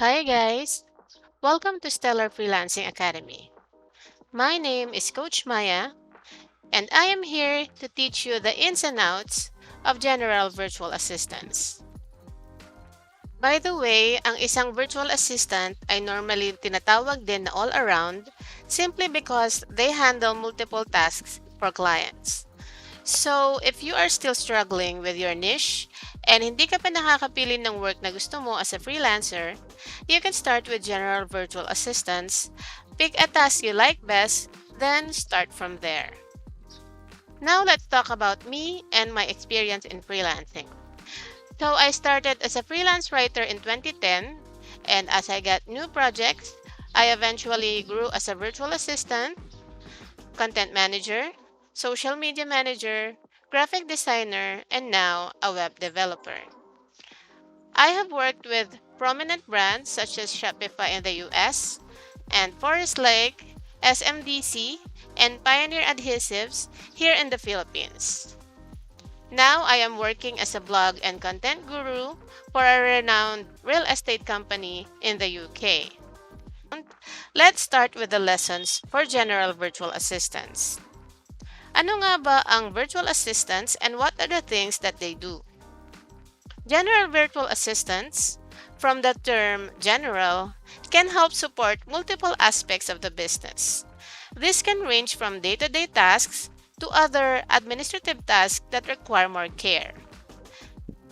Hi guys, welcome to Stellar Freelancing Academy. My name is Coach Maya and I am here to teach you the ins and outs of general virtual assistants. By the way, ang isang virtual assistant ay normally tinatawag din na all-around simply because they handle multiple tasks for clients. So, if you are still struggling with your niche and hindi ka pa nakakapili ng work na gusto mo as a freelancer, you can start with general virtual assistants, pick a task you like best, then start from there. Now, let's talk about me and my experience in freelancing. So, I started as a freelance writer in 2010, and as I got new projects, I eventually grew as a virtual assistant, content manager, social media manager, graphic designer, and now a web developer. I have worked with prominent brands such as Shopify in the US and Forest Lake, SMDC, and Pioneer Adhesives here in the Philippines. Now I am working as a blog and content guru for a renowned real estate company in the UK. Let's start with the lessons for general virtual assistants. Ano nga ba ang virtual assistants and what are the things that they do? General virtual assistants, from the term general, can help support multiple aspects of the business. This can range from day-to-day tasks to other administrative tasks that require more care.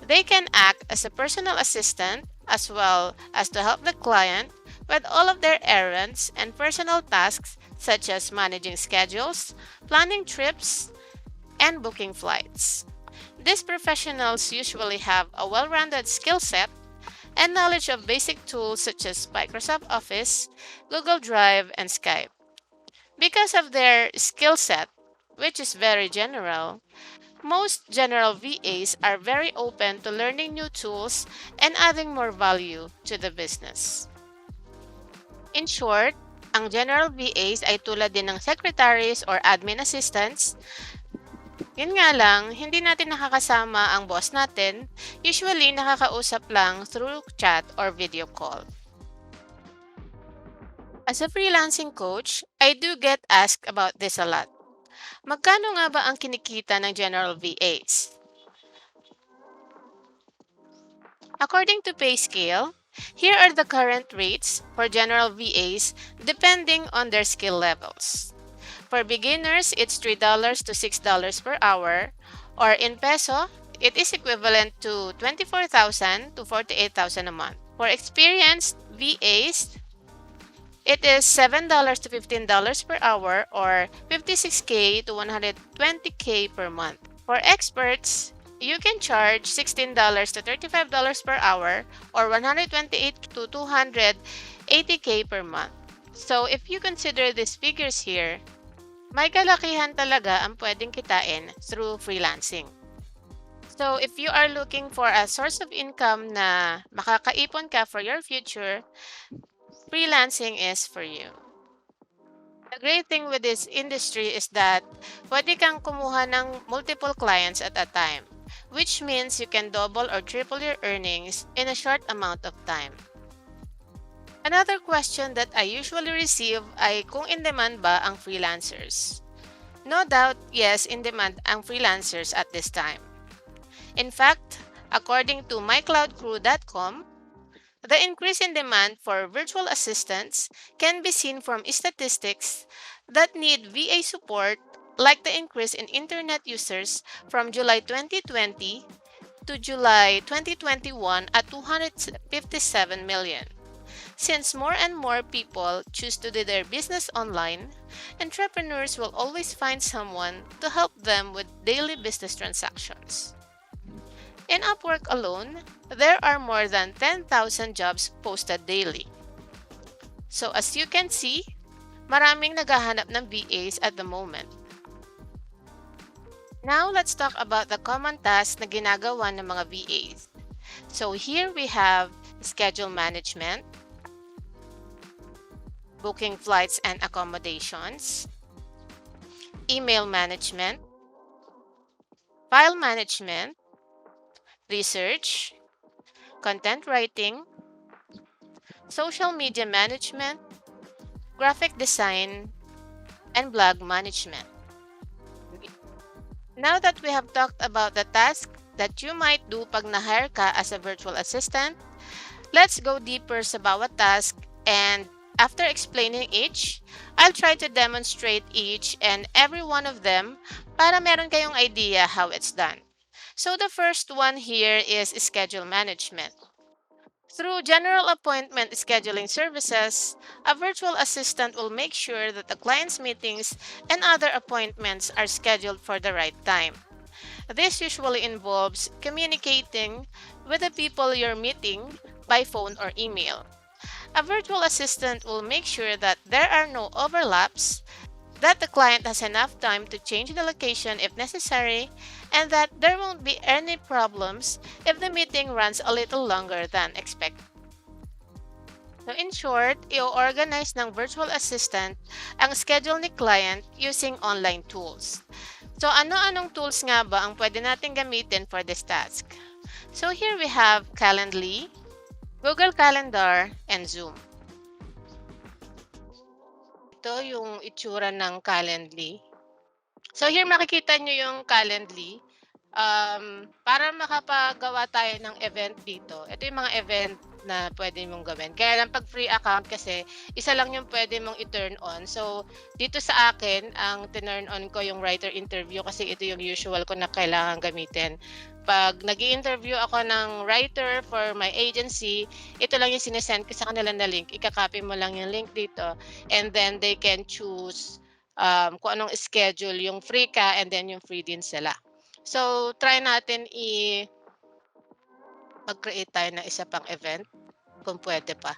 They can act as a personal assistant as well as to help the client with all of their errands and personal tasks such as managing schedules, planning trips, and booking flights. These professionals usually have a well rounded skill set and knowledge of basic tools such as Microsoft Office, Google Drive, and Skype. Because of their skill set, which is very general, most general VAs are very open to learning new tools and adding more value to the business. In short, ang general VAs ay tulad din ng secretaries or admin assistants. Yun nga lang, hindi natin nakakasama ang boss natin. Usually, nakakausap lang through chat or video call. As a freelancing coach, I do get asked about this a lot. Magkano nga ba ang kinikita ng general VAs? According to PayScale, here are the current rates for general VAs depending on their skill levels. For beginners, it's $3 to $6 per hour, or in peso, it is equivalent to 24,000 to 48,000 a month. For experienced VAs, it is $7 to $15 per hour, or 56K to 120K per month. For experts, you can charge $16 to $35 per hour, or 128 to 280K per month. So if you consider these figures here, may kalakihan talaga ang pwedeng kitain through freelancing. So if you are looking for a source of income na makakaipon ka for your future, freelancing is for you. The great thing with this industry is that pwede kang kumuha ng multiple clients at a time, which means you can double or triple your earnings in a short amount of time. Another question that I usually receive ay kung in-demand ba ang freelancers. No doubt, yes, in-demand ang freelancers at this time. In fact, according to mycloudcrew.com, the increase in demand for virtual assistants can be seen from statistics that need VA support, like the increase in internet users from July 2020 to July 2021 at 257 million. Since more and more people choose to do their business online, entrepreneurs will always find someone to help them with daily business transactions. In Upwork alone, there are more than 10,000 jobs posted daily. So as you can see, maraming naghahanap ng VAs at the moment. Now let's talk about the common tasks na ginagawa ng mga VAs. So here we have schedule management, booking flights and accommodations, email management, file management, research, content writing, social media management, graphic design, and blog management. Now that we have talked about the task that you might do pag na-hire ka as a virtual assistant, let's go deeper sa bawat task, and after explaining each, I'll try to demonstrate each and every one of them para meron kayong idea how it's done. So the first one here is schedule management. Through general appointment scheduling services, a virtual assistant will make sure that the client's meetings and other appointments are scheduled for the right time. This usually involves communicating with the people you're meeting by phone or email. A virtual assistant will make sure that there are no overlaps, that the client has enough time to change the location if necessary, and that there won't be any problems if the meeting runs a little longer than expected. So in short, i-organize ng virtual assistant ang schedule ni client using online tools. So ano-anong tools nga ba ang pwede natin gamitin for this task? So here we have Calendly, Google Calendar, and Zoom. Ito yung itsura ng Calendly. So here makikita nyo yung Calendly. Para makapagawa tayo ng event dito, ito yung mga event na pwede mong gawin. Kaya lang pag free account kasi, isa lang yung pwede mong i-turn on. So, dito sa akin, ang tinurn on ko yung writer interview kasi ito yung usual ko na kailangan gamitin. Pag nag-i-interview ako ng writer for my agency, ito lang yung sinesend ko sa kanila na link. Ika-copy mo lang yung link dito and then they can choose kung anong schedule, yung free ka and then yung free din sila. So, try natin mag-create tayo ng isa pang event kung pwede pa.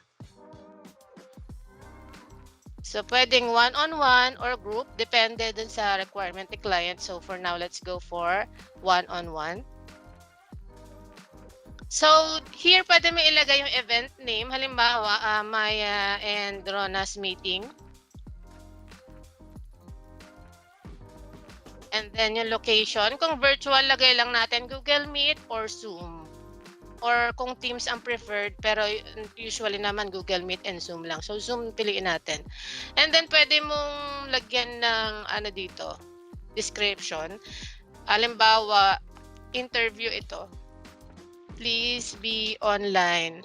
So, pwedeng one-on-one or group, depende dun sa requirement ni client. So, for now, let's go for one-on-one. So, here pwede mo ilagay yung event name. Halimbawa, Maya and Rona's meeting. And then yung location, kung virtual, lagay lang natin Google Meet or Zoom. Or kung Teams ang preferred, pero usually naman Google Meet and Zoom lang. So Zoom piliin natin. And then pwede mong lagyan ng dito, description. Halimbawa, interview ito. Please be online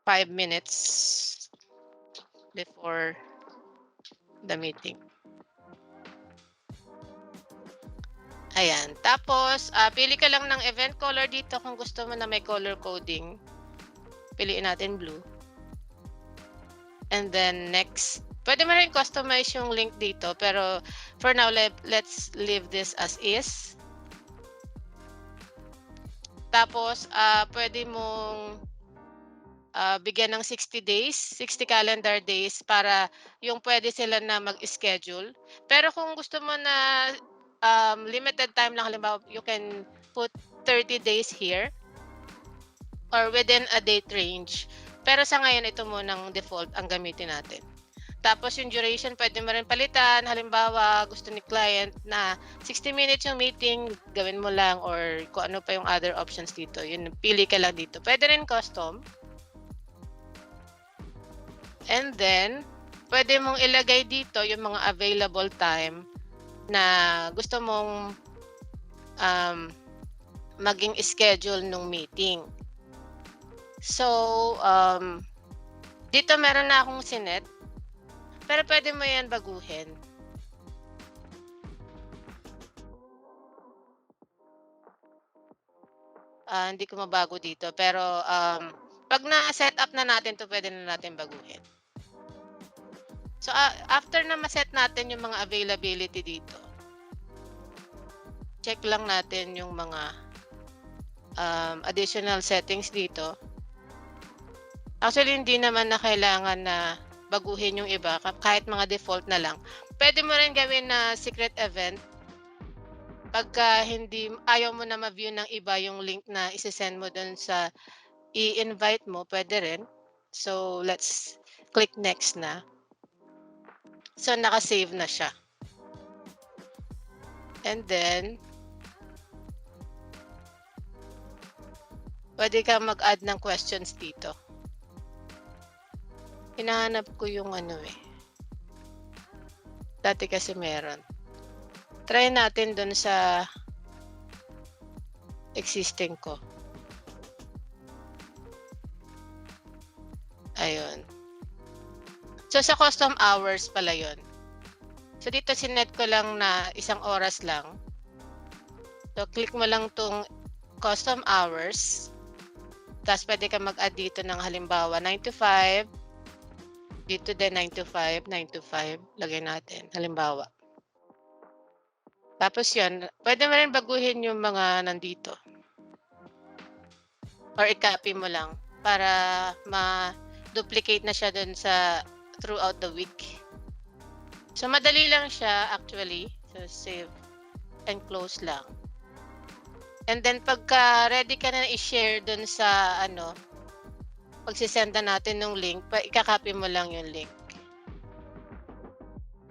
5 minutes before the meeting. Ayan. Tapos, pili ka lang ng event color dito kung gusto mo na may color coding. Piliin natin blue. And then, next. Pwede mo rin customize yung link dito. Pero, for now, let's leave this as is. Tapos, pwede mong bigyan ng 60 days, 60 calendar days para yung pwede sila na mag-schedule. Pero kung gusto mo na limited time lang, halimbawa, you can put 30 days here or within a date range. Pero sa ngayon, ito munang default ang gamitin natin. Tapos yung duration, pwede mo rin palitan. Halimbawa, gusto ni client na 60 minutes yung meeting, gawin mo lang or kung ano pa yung other options dito. Yun, pili ka lang dito. Pwede rin custom. And then, pwede mong ilagay dito yung mga available time na gusto mong maging schedule ng meeting. So, dito meron na akong sinet, pero pwede mo yan baguhin. Hindi ko mabago dito, pero pag na-set up na natin to, pwede na natin baguhin. So, after na ma-set natin yung mga availability dito, check lang natin yung mga additional settings dito. Actually, hindi naman na kailangan na baguhin yung iba, kahit mga default na lang. Pwede mo rin gawin na secret event. Pagka ayaw mo na ma-view ng iba yung link na isi-send mo dun sa i-invite mo, pwede rin. So, let's click next na. So, naka-save na siya. And then, pwede kang mag-add ng questions dito. Hinahanap ko yung ano, dati kasi meron. Try natin dun sa existing ko. Ayun. So, sa custom hours pala yun. So, dito sinet ko lang na 1 oras lang. So, click mo lang 'tong custom hours. Ta's puwede kang mag-add dito ng halimbawa 9 to 5, dito din 9 to 5, 9 to 5, lagay natin halimbawa. Tapos 'yun, puwede mo rin baguhin yung mga nandito or i-copy mo lang para ma-duplicate na siya dun sa throughout the week. So, madali lang siya actually. So, save and close lang. And then pagka ready ka na i-share dun sa ano, pagsisenda natin nung link, ika-copy mo lang yung link.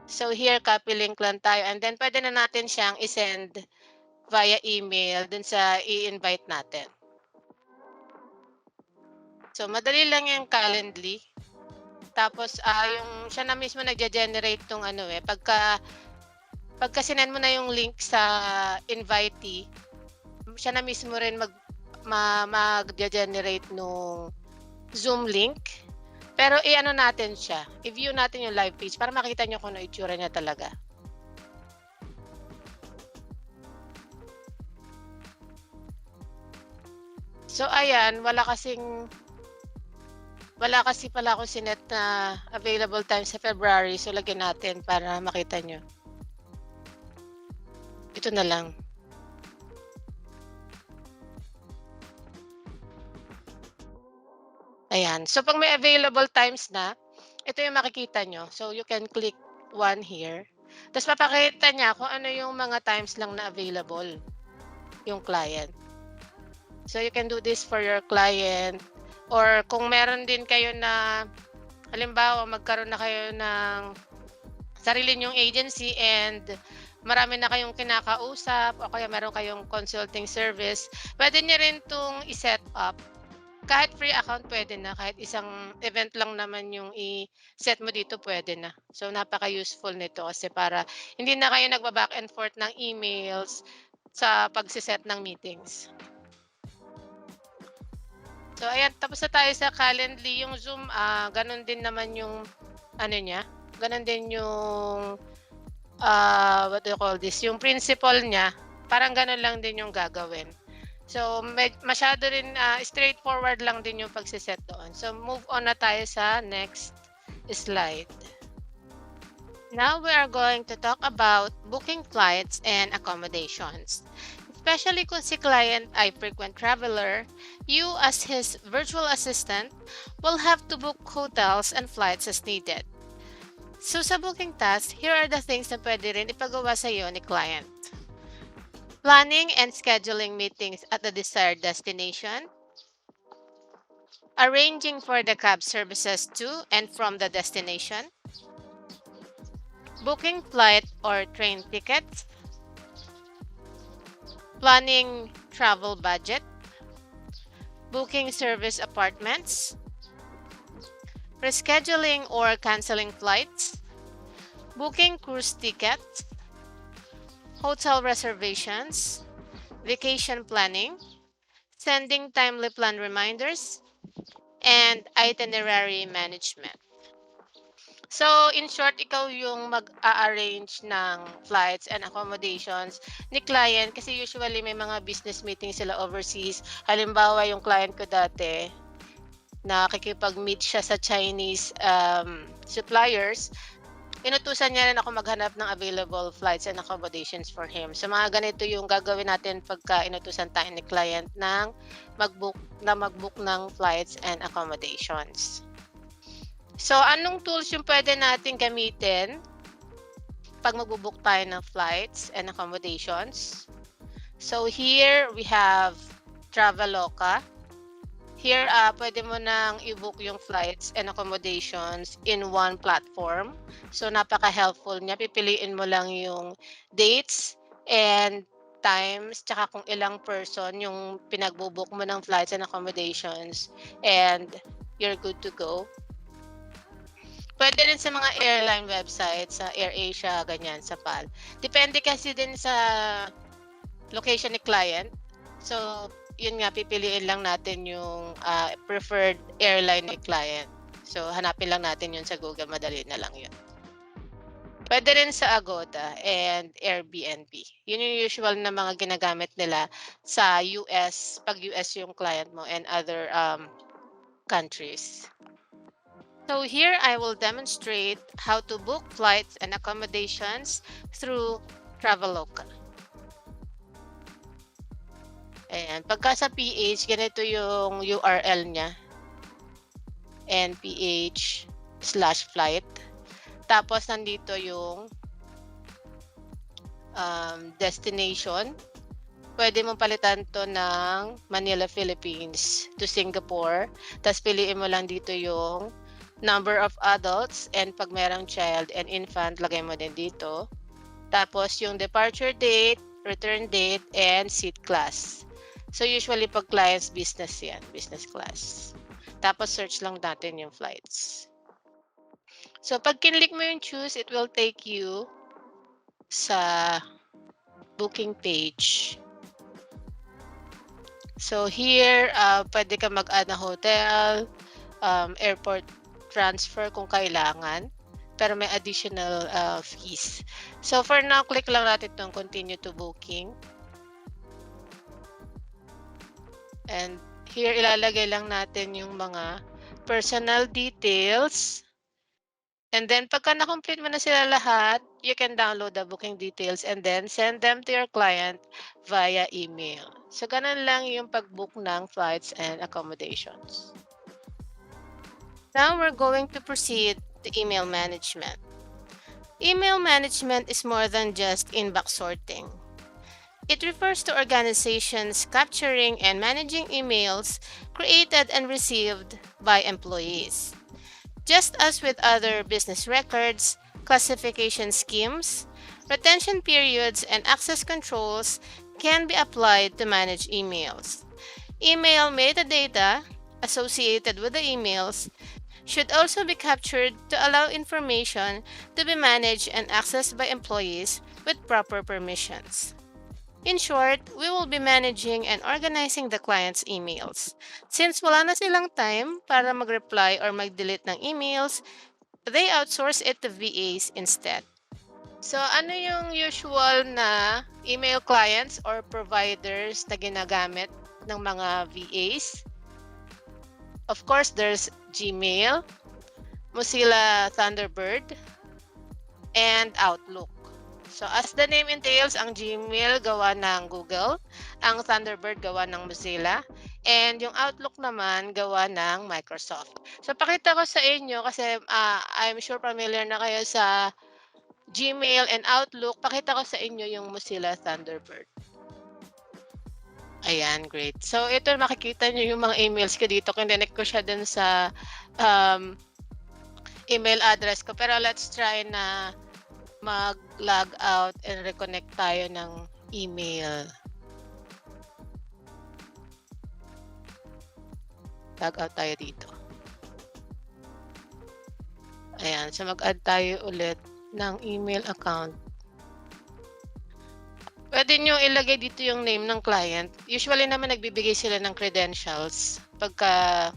So here, copy link lang tayo and then puwede na natin siyang i-send via email dun sa i-invite natin. So madali lang yung Calendly. Tapos, yung siya na mismo nagge-generate nung ano, pagka sinend mo na yung link sa invitee, siya na mismo rin magge-generate nung Zoom link. Pero i-ano natin siya, i-view natin yung live page para makita niyo kung ano itsura niya talaga. So ayan, wala kasi pala akong sinet na available time sa February, so lagyan natin para makita niyo. Ito na lang. Ayan, so 'pag may available times na, ito yung makikita niyo. So you can click 1 here, ta's papakita niya kung ano yung mga times lang na available yung client. So you can do this for your client or kung meron din kayo na halimbawa magkaroon na kayo ng sarili niyong agency and marami na kayong kinakausap o kaya meron kayong consulting service, puwede niyo rin 'tong i-set up. Kahit free account puwede na, kahit isang event lang naman yung i-set mo dito puwede na. So napaka-useful nito kasi para hindi na kayo nagba-back and forth ng emails sa pagse-set ng meetings. So ayan, tapos na tayo sa Calendly. Yung Zoom, gano'n din naman yung ano niya, gano'n din yung, what do you call this, yung principle niya, parang gano'n lang din yung gagawin. So masyado rin, straightforward lang din yung pagse-set doon. So move on na tayo sa next slide. Now we are going to talk about booking flights and accommodations. Especially kung si client ay frequent traveler, you as his virtual assistant will have to book hotels and flights as needed. So sa booking task, here are the things na pwede rin ipagawa sa iyo ni client. Planning and scheduling meetings at the desired destination. Arranging for the cab services to and from the destination. Booking flight or train tickets. Planning travel budget. Booking service apartments. Rescheduling or canceling flights. Booking cruise tickets. Hotel reservations. Vacation planning. Sending timely plan reminders. And itinerary management. So, in short, ikaw yung mag-a-arrange ng flights and accommodations ni client kasi usually may mga business meeting sila overseas. Halimbawa, yung client ko dati, nakikipag-meet siya sa Chinese suppliers, inutusan niya rin ako maghanap ng available flights and accommodations for him. So, mga ganito yung gagawin natin pagka inutusan tayo ni client ng mag-book ng flights and accommodations. So, anong tools yung pwede natin gamitin pag magbo-book tayo ng flights and accommodations? So, here we have Traveloka. Here, pwede mo nang i-book yung flights and accommodations in one platform. So, napaka-helpful niya. Pipiliin mo lang yung dates and times, tsaka kung ilang person yung pinagbo-book mo ng flights and accommodations, and you're good to go. Pwede rin sa mga airline websites, sa AirAsia, ganyan, sa PAL. Depende kasi din sa location ni client. So, yun nga, pipiliin lang natin yung preferred airline ni client. So, hanapin lang natin yun sa Google. Madali na lang yun. Pwede rin sa Agoda and Airbnb. Yun yung usual na mga ginagamit nila sa US, pag US yung client mo and other countries. So here I will demonstrate how to book flights and accommodations through Traveloka. Ayan. Pagka sa PH, ganito yung URL niya. NPH/flight. Tapos nandito yung destination. Pwede mong palitan to ng Manila, Philippines to Singapore. Tapos piliin mo lang dito yung number of adults and pag merong child and infant, lagay mo din dito. Tapos yung departure date, return date, and seat class. So usually pag clients business yan, business class. Tapos search lang natin yung flights. So pag kinlik mo yung choose, it will take you sa booking page. So here, pwede ka mag-add na hotel, airport transfer kung kailangan, pero may additional fees. So for now, click lang natin itong continue to booking. And here, ilalagay lang natin yung mga personal details. And then pagka na-complete mo na sila lahat, you can download the booking details and then send them to your client via email. So ganun lang yung pag-book ng flights and accommodations. Now we're going to proceed to email management. Email management is more than just inbox sorting. It refers to organizations capturing and managing emails created and received by employees. Just as with other business records, classification schemes, retention periods, and access controls can be applied to manage emails. Email metadata associated with the emails should also be captured to allow information to be managed and accessed by employees with proper permissions. In short, we will be managing and organizing the client's emails. Since wala na silang time para mag-reply or mag-delete ng emails, they outsource it to VAs instead. So, ano yung usual na email clients or providers na ginagamit ng mga VAs? Of course, there's Gmail, Mozilla Thunderbird, and Outlook. So as the name entails, ang Gmail gawa ng Google, ang Thunderbird gawa ng Mozilla, and yung Outlook naman gawa ng Microsoft. So pakita ko sa inyo kasi I'm sure familiar na kayo sa Gmail and Outlook. Pakita ko sa inyo yung Mozilla Thunderbird. Ayan, great. So ito, makikita nyo yung mga emails ko dito. Kinonect ko siya dun sa email address ko. Pero let's try na mag-log out and reconnect tayo ng email. Log out tayo dito. Ayan, so mag-add tayo ulit ng email account. Pwede nyo ilagay dito yung name ng client. Usually naman nagbibigay sila ng credentials pagka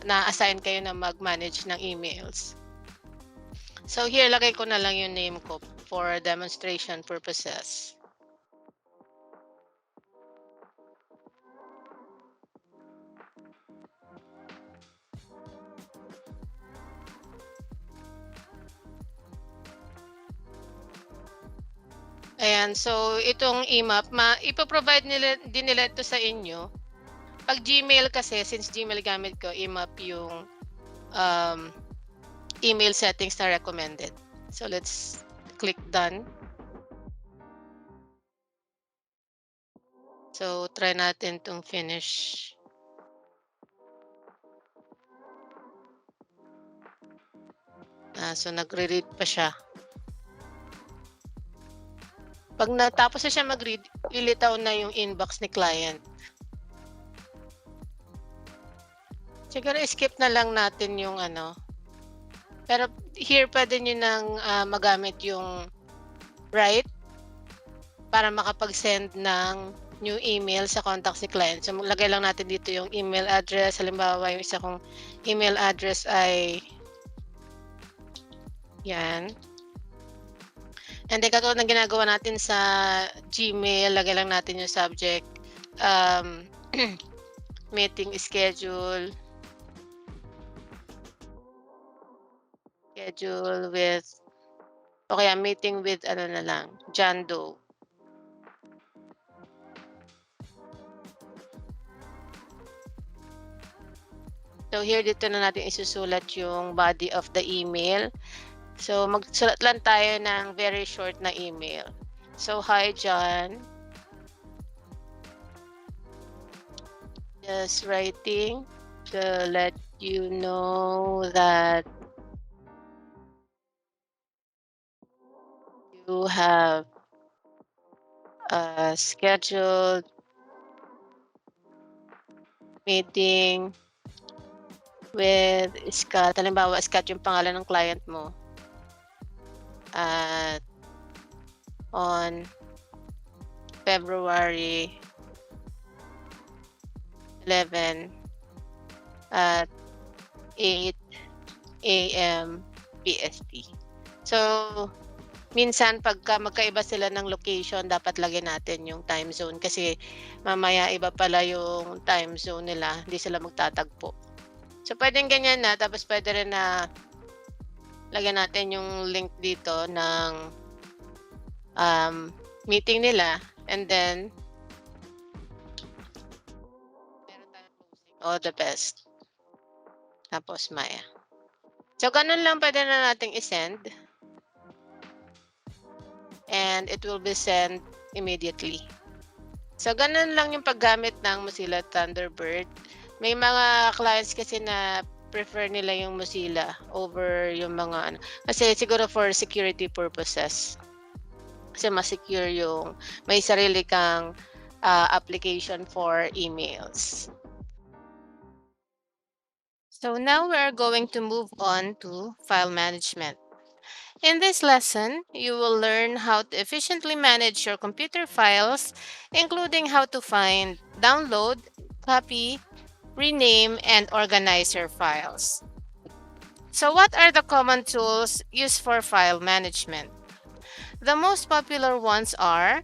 na-assign kayo na mag-manage ng emails. So here, lagay ko na lang yung name ko for demonstration purposes. Ayan, so itong IMAP, ipoprovide din nila ito sa inyo. Pag Gmail kasi, since Gmail gamit ko, IMAP yung email settings na recommended. So let's click done. So try natin itong finish. So nagre-read pa siya. Pag natapos na siya mag-read, lilitaw na yung inbox ni client. Siguro skip na lang natin yung Pero here puwede niyo ng, magamit yung write para makapag-send ng new email sa contact si client. So, maglagay lang natin dito yung email address. Halimbawa, yung isa kong email address ay 'yan. And then katulad ng ginagawa natin sa Gmail, lagay lang natin yung subject, um, meeting schedule with o kaya meeting with ano na lang, John Doe. So here dito na natin isusulat yung body of the email. So magsulat lang tayo ng very short na email. So, "Hi John, just writing to let you know that you have a scheduled meeting with Scott." Halimbawa, Scott yung pangalan ng client mo. At on February 11 at 8 AM PST. So, minsan pagka magkaiba sila ng location dapat lagyan natin yung time zone kasi mamaya iba pala yung time zone nila, hindi sila magtatagpo. So, puwedeng ganyan na tapos puwede rin na lagyan natin yung link dito ng, meeting nila and then meron tayong closing, all the best, tapos Maya. So, gano'n lang puwede na nating i-send and it will be sent immediately. So, gano'n lang yung paggamit ng Mozilla Thunderbird. May mga clients kasi na prefer nila yung Mozilla over yung mga ano, kasi siguro for security purposes. Kasi mas secure yung may sarili kang, application for emails. So now we are going to move on to file management. In this lesson, you will learn how to efficiently manage your computer files, including how to find, download, copy, rename, and organize your files. So what are the common tools used for file management? The most popular ones are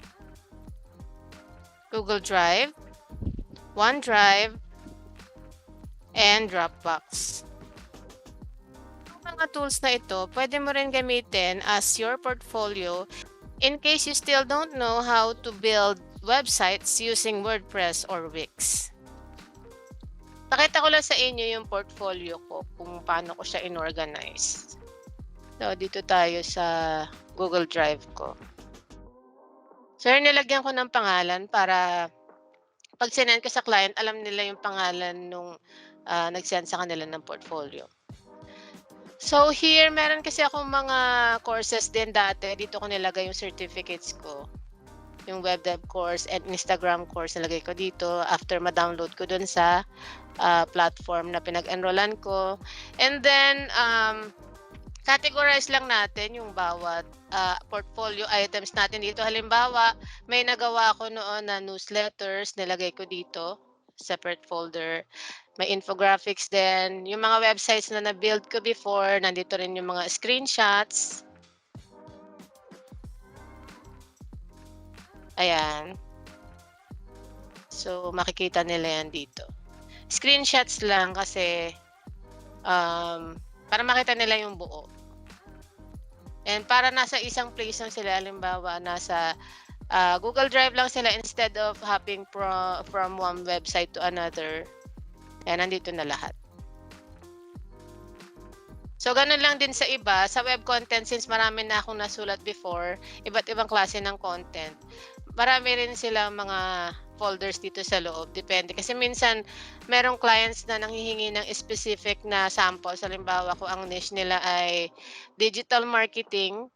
Google Drive, OneDrive, and Dropbox. Ang mga tools na ito, pwede mo rin gamitin as your portfolio in case you still don't know how to build websites using WordPress or Wix. Pakita ko lang sa inyo yung portfolio ko kung paano ko siya inorganize. So, dito tayo sa Google Drive ko. So, nilagyan ko ng pangalan para pag sinend ko sa client, alam nila yung pangalan nung nag-send sa kanila ng portfolio. So here, meron kasi akong mga courses din dati. Dito ko nilagay yung certificates ko. Yung web dev course and Instagram course nilagay ko dito after ma-download ko dun sa platform na pinag-enrollan ko. And then, categorize lang natin yung bawat portfolio items natin dito. Halimbawa, may nagawa ko noon na newsletters, nilagay ko dito, separate folder. May infographics din. Yung mga websites na na-build ko before, nandito rin yung mga screenshots. Ayan. So, makikita nila yan dito. Screenshots lang kasi para makita nila yung buo. And para nasa isang place lang sila, halimbawa nasa Google Drive lang sila instead of hopping from one website to another. Ayan, nandito na lahat. So, ganun lang din sa iba. Sa web content, since marami na akong nasulat before, iba't ibang klase ng content, marami rin silang mga folders dito sa loob. Depende. Kasi minsan, merong clients na nanghihingi ng specific na samples. Halimbawa, kung ang niche nila ay digital marketing,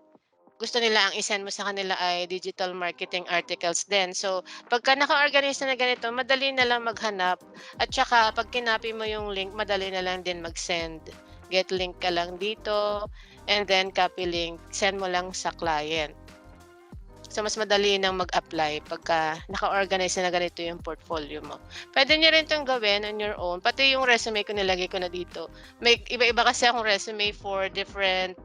gusto nila ang isend mo sa kanila ay digital marketing articles din. So, pagka naka-organize na ganito, madali na lang maghanap at saka pag kinopy mo yung link, madali na lang din mag-send. get link ka lang dito, and then copy link, send mo lang sa client. So, mas madali nang mag-apply pagka naka-organize na ganito yung portfolio mo. Puwede niyo rin 'tong gawin on your own, pati yung resume ko nilagay ko na dito. May iba-iba kasi akong resume for different,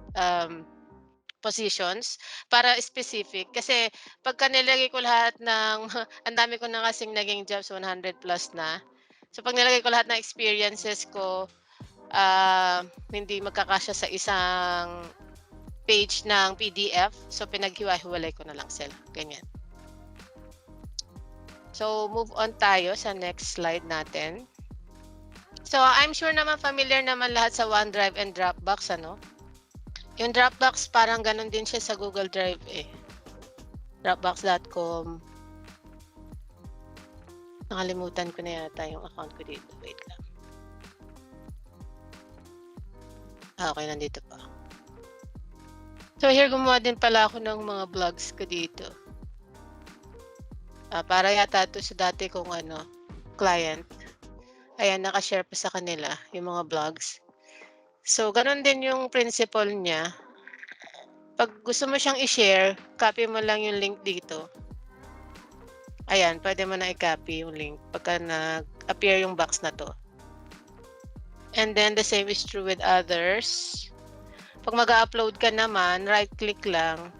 positions para specific. Kasi pagka nilagay ko lahat ng ang dami ko na kasing naging jobs, 100 plus na. So, 'pag nilagay ko lahat ng experiences ko, hindi magkakasya sa isang page ng PDF. So, pinaghiwa-hiwalay ko na lang sila, ganyan. So, move on tayo sa next slide natin. So, I'm sure naman familiar naman lahat sa OneDrive and Dropbox, ano? Yung Dropbox parang gano'n din siya sa Google Drive, eh. Dropbox.com. Nakalimutan ko na yata yung account ko dito, wait lang. Okay, nandito pa. So, here gumawa din pala ako ng mga vlogs ko dito. Para yata 'to sa dati kong client. Ayan, naka-share pa sa kanila yung mga vlogs. So, gano'n din yung principle niya. 'Pag gusto mo siyang i-share, copy mo lang yung link dito. Ayan, puwede mo na i-copy yung link pagka nag-appear yung box na 'to. And then the same is true with others. 'Pag mag-a-upload ka naman, right-click lang.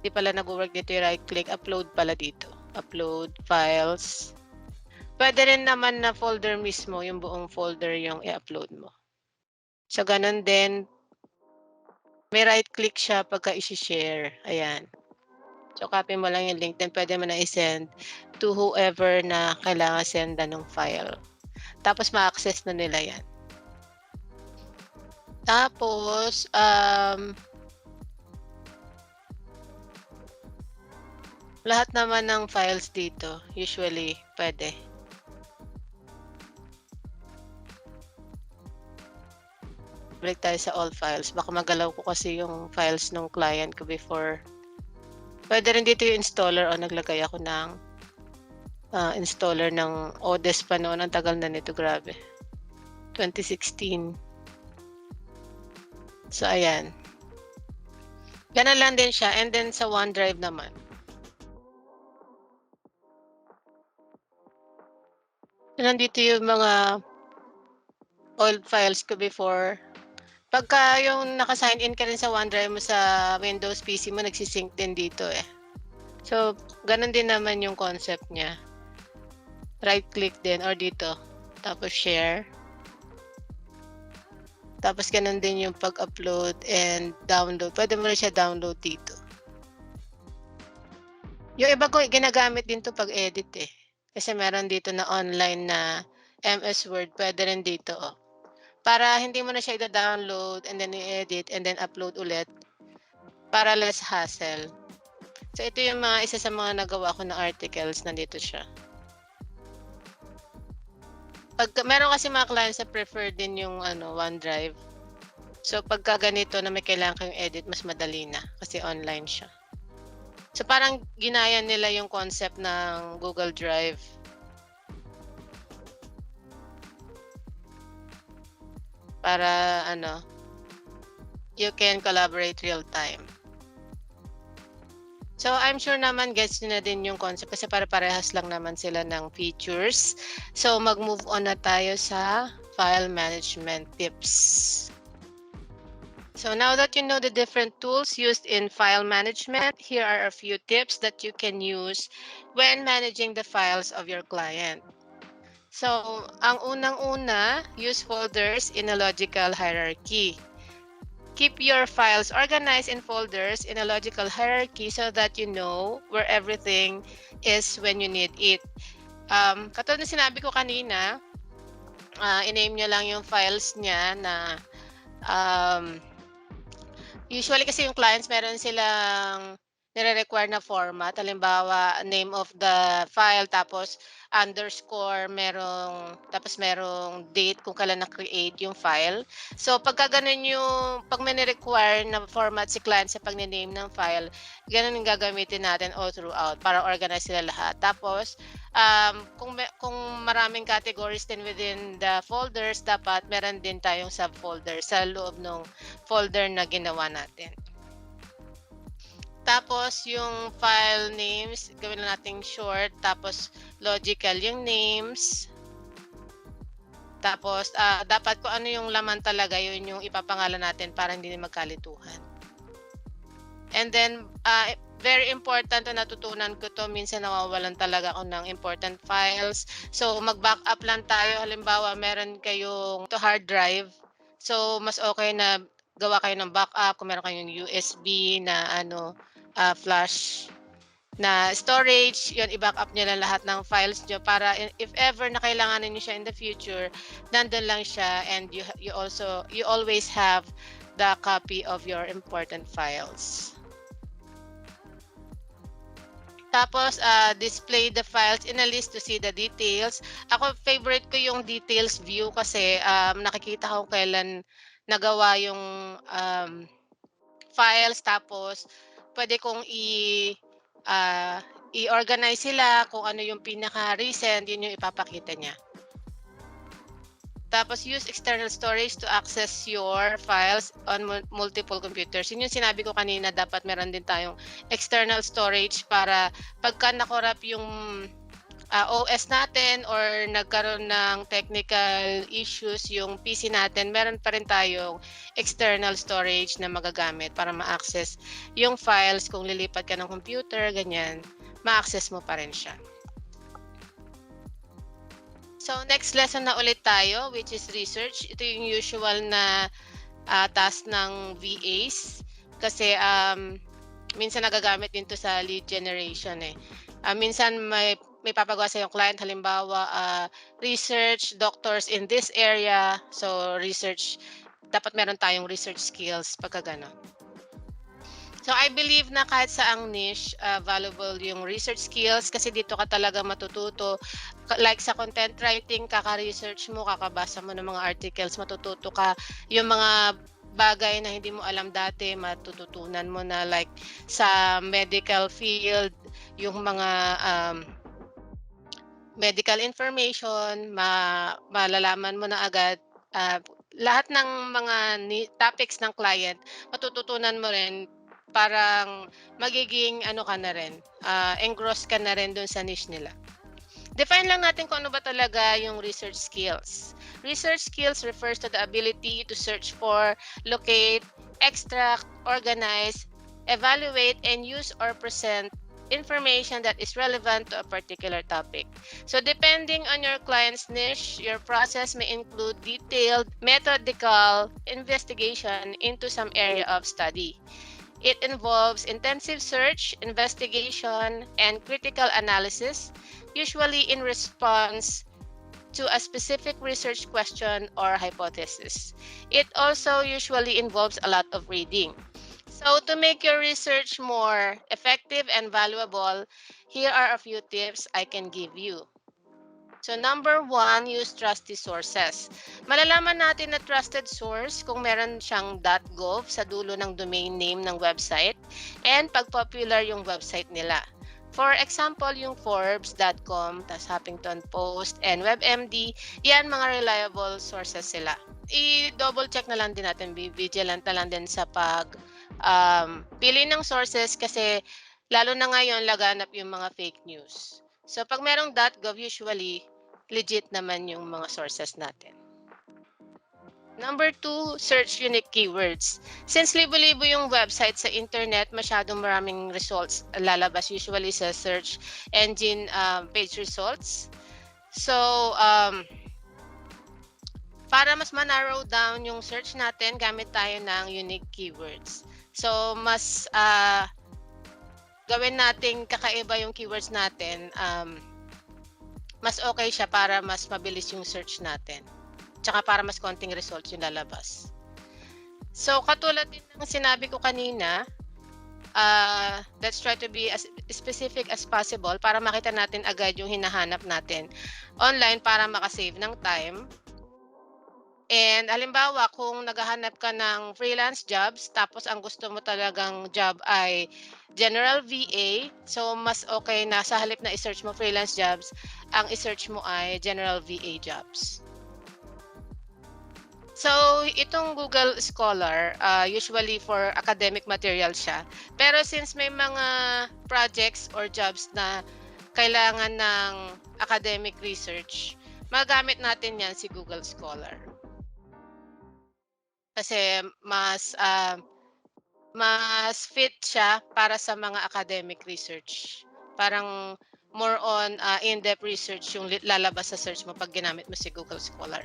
'Di pala nagwo-work dito yung right-click, upload pala dito. Upload files. Puwede rin naman na folder mismo, yung buong folder yung i-upload mo. So, gano'n din, may right-click siya pagka ishi-share, ayan. So, copy mo lang yung link, then puwede mo na i-send to whoever na kailangan sendan nung file. Tapos ma-access na nila 'yan. Tapos, lahat naman ng files dito usually puwede. Balik tayo sa all files, baka magalaw ko kasi yung files nung client ko before. Puwede rin dito yung installer, naglagay ako ng, installer ng Odes pa noon, ang tagal na nito, grabe. 2016. So, ayan. Gano'n lang din siya, and then sa OneDrive naman. Nandito yung mga old files ko before. Pagka yung naka-sign in ka rin sa OneDrive mo sa Windows PC mo, nagsi-sync din dito, eh. So, gano'n din naman yung concept niya. Right-click din or dito, tapos share. Tapos gano'n din yung pag-upload and download. Puwede mo rin siya download dito. Yung iba ko ginagamit din 'to pag-edit, eh. Kasi meron dito na online na MS Word, puwede rin dito, para hindi mo na siya ida-download and then i-edit and then upload ulit, para less hassle. So, ito yung isa sa mga nagawa ko na articles, nandito siya. Meron kasi mga clients na prefer din yung OneDrive. So, pagka ganito na may kailangan kayong edit, mas madali na kasi online siya. So, parang ginaya nila yung concept ng Google Drive. Para you can collaborate real time. So, I'm sure naman gets niyo na din yung concept kasi pare-parehas lang naman sila ng features. So, mag-move on na tayo sa file management tips. So, now that you know the different tools used in file management, here are a few tips that you can use when managing the files of your client. So, ang unang-una, use folders in a logical hierarchy. Keep your files organized in folders in a logical hierarchy so that you know where everything is when you need it. Katulad ng sinabi ko kanina, i-name nyo lang yung files niya na usually kasi yung clients meron silang nire-require na format. Halimbawa, name of the file, tapos underscore, tapos merong date kung kailan na-create yung file. So, pagka ganun pag may require na format si client sa pag-name ng file, ganun yung gagamitin natin all throughout para organize sila lahat. Tapos, kung maraming categories din within the folders, dapat meron din tayong subfolder sa loob ng folder na ginawa natin. Tapos yung file names, gawin lang nating short, tapos logical yung names. Tapos dapat kung ano yung laman talaga, yun yung ipapangalan natin para hindi magkalituhan. And then very important na natutunan ko to, minsan nawawalan talaga ako ng important files. So mag-backup lang tayo. Halimbawa, meron kayong hard drive. So mas okay na gawa kayo ng backup kung meron kayong USB na flash na storage, yun, i-backup nyo lang lahat ng files nyo para if ever na kailanganin nyo siya in the future, nandun lang siya, and you always have the copy of your important files. Tapos, display the files in a list to see the details. Ako, favorite ko yung details view kasi nakikita ko kailan nagawa yung files, tapos pwede kong i-organize sila kung ano yung pinaka-recent, yun yung ipapakita niya. Tapos use external storage to access your files on multiple computers. Yun yung sinabi ko kanina, dapat meron din tayong external storage para pagka nakorap yung OS natin or nagkaroon ng technical issues yung PC natin, meron pa rin tayong external storage na magagamit para ma-access yung files. Kung lilipat ka ng computer, ganyan, ma-access mo pa rin siya. So next lesson na ulit tayo, which is research. Ito yung usual na task ng VAs kasi minsan nagagamit din to sa lead generation eh. Minsan may papagawa sa yung client, halimbawa research doctors in this area. So research, dapat meron tayong research skills pagka gano'n. So I believe na kahit saang niche, valuable yung research skills kasi dito ka talaga matututo. Like sa content writing, kaka-research mo, kakabasa mo ng mga articles, matututo ka. Yung mga bagay na hindi mo alam dati, matututunan mo na, like sa medical field, yung mga medical information, malalaman mo na agad. Lahat ng mga topics ng client, matututunan mo rin, parang magiging ka na rin, engross ka na rin dun sa niche nila. Define lang natin kung ano ba talaga yung research skills. Research skills refers to the ability to search for, locate, extract, organize, evaluate, and use or present information that is relevant to a particular topic. So depending on your client's niche, your process may include detailed, methodical investigation into some area of study. It involves intensive search, investigation, and critical analysis, usually in response to a specific research question or hypothesis. It also usually involves a lot of reading. So to make your research more effective and valuable, here are a few tips I can give you. So number 1, use trusted sources. Malalaman natin na trusted source kung meron siyang .gov sa dulo ng domain name ng website and pag popular yung website nila. For example, yung Forbes.com, tas Huffington Post, and WebMD, yan mga reliable sources sila. I-double check na lang din natin, vigilant na lang din sa pili ng sources kasi lalo na ngayon laganap yung mga fake news. So pag merong .gov, usually legit naman yung mga sources natin. Number 2, search unique keywords. Since libo-libo yung website sa internet, masyadong maraming results lalabas usually sa search engine page results. So para mas ma-narrow down yung search natin, gamit tayo ng unique keywords. So mas gawin nating kakaiba yung keywords natin, mas okay siya para mas mabilis yung search natin. Tsaka para mas konting results yung lalabas. So katulad din ng sinabi ko kanina, let's try to be as specific as possible para makita natin agad yung hinahanap natin online para makasave ng time. And halimbawa, kung naghahanap ka ng freelance jobs, tapos ang gusto mo talagang job ay general VA, so mas okay na sa halip na i-search mo freelance jobs, ang i-search mo ay general VA jobs. So, itong Google Scholar, usually for academic material siya. Pero since may mga projects or jobs na kailangan ng academic research, magamit natin yan si Google Scholar. Kasi mas fit siya para sa mga academic research. Parang more on in-depth research yung lalabas sa search mo pag ginamit mo si Google Scholar.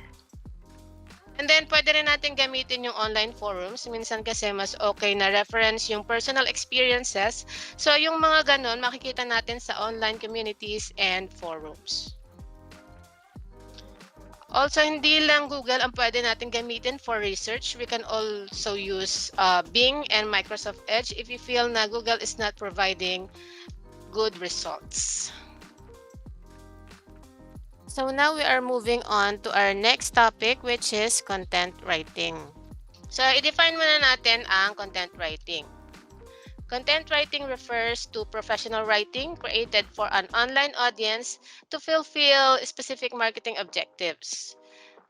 And then, pwede rin natin gamitin yung online forums. Minsan kasi mas okay na reference yung personal experiences. So, yung mga ganon, makikita natin sa online communities and forums. Also, hindi lang Google ang pwede natin gamitin for research. We can also use Bing and Microsoft Edge if you feel na Google is not providing good results. So now we are moving on to our next topic, which is content writing. So, i-define muna natin ang content writing. Content writing refers to professional writing created for an online audience to fulfill specific marketing objectives.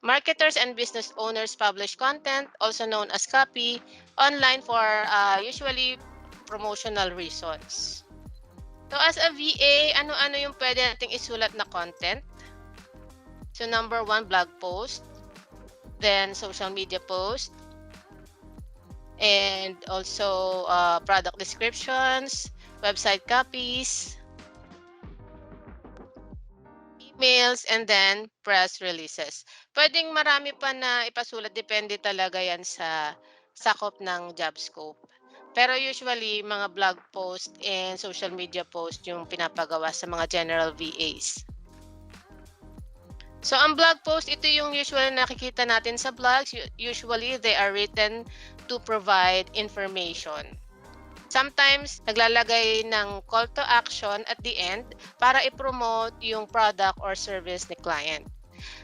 Marketers and business owners publish content, also known as copy, online for usually promotional reasons. So as a VA, ano-ano yung pwede nating isulat na content? So number 1, blog post, then social media post, and also product descriptions, website copies, emails, and then press releases. Pwedeng marami pa na ipasulat, depende talaga yan sa sakop ng job scope. Pero usually, mga blog post and social media post yung pinapagawa sa mga general VAs. So, ang blog post, ito yung usually nakikita natin sa blogs. Usually, they are written to provide information. Sometimes, naglalagay ng call to action at the end para i-promote yung product or service ni client.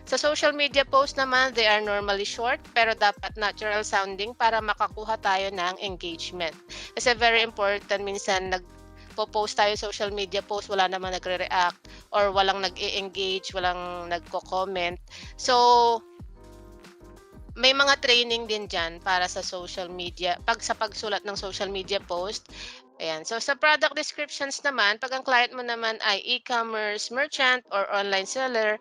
Sa social media post naman, they are normally short pero dapat natural sounding para makakuha tayo ng engagement. Kasi very important, minsan nagpo-post tayo social media post, wala naman nagre-react or walang nag-e-engage, walang nagko-comment. So, may mga training din dyan para sa social media, sa pagsulat ng social media post. Ayan. So, sa product descriptions naman, pag ang client mo naman ay e-commerce merchant or online seller,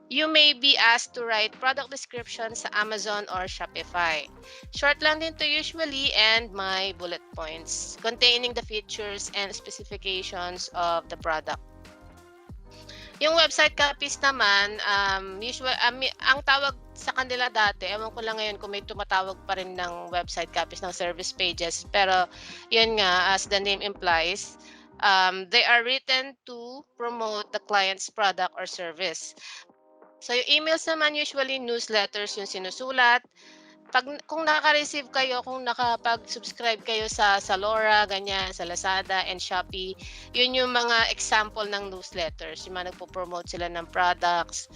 you may be asked to write product descriptions sa Amazon or Shopify. Short lang din to usually and may bullet points containing the features and specifications of the product. Yung website copies naman, ang tawag sa kanila dati, ewan ko lang ngayon kung may tumatawag pa rin ng website copies ng service pages. Pero yun nga, as the name implies, they are written to promote the client's product or service. So yung emails naman usually newsletters yung sinusulat. Kung nakaka-receive kayo, kung nakapag-subscribe kayo sa Zalora, ganyan, sa Lazada and Shopee, yun yung mga example ng newsletters. Yung mga nagpo-promote sila ng products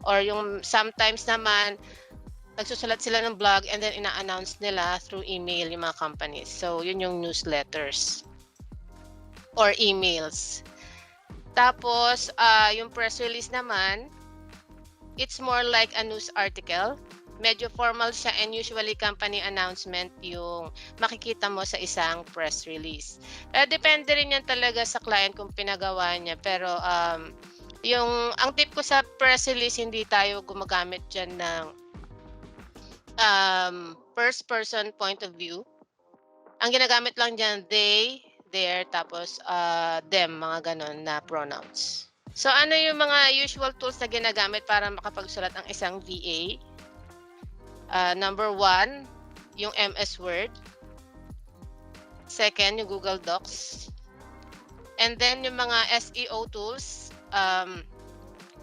or yung sometimes naman nagsusulat sila ng blog and then ina-announce nila through email yung mga companies. So yun yung newsletters or emails. Tapos yung press release naman, it's more like a news article. Medyo formal siya and usually company announcement yung makikita mo sa isang press release. Depende rin yan talaga sa client kung pinagawa niya. Pero ang tip ko sa press release, hindi tayo gumagamit dyan ng first person point of view. Ang ginagamit lang dyan, they, their, tapos them, mga ganon na pronouns. So, ano yung mga usual tools na ginagamit para makapagsulat ang isang VA? Number 1, yung MS Word. Second, yung Google Docs. And then, yung mga SEO tools.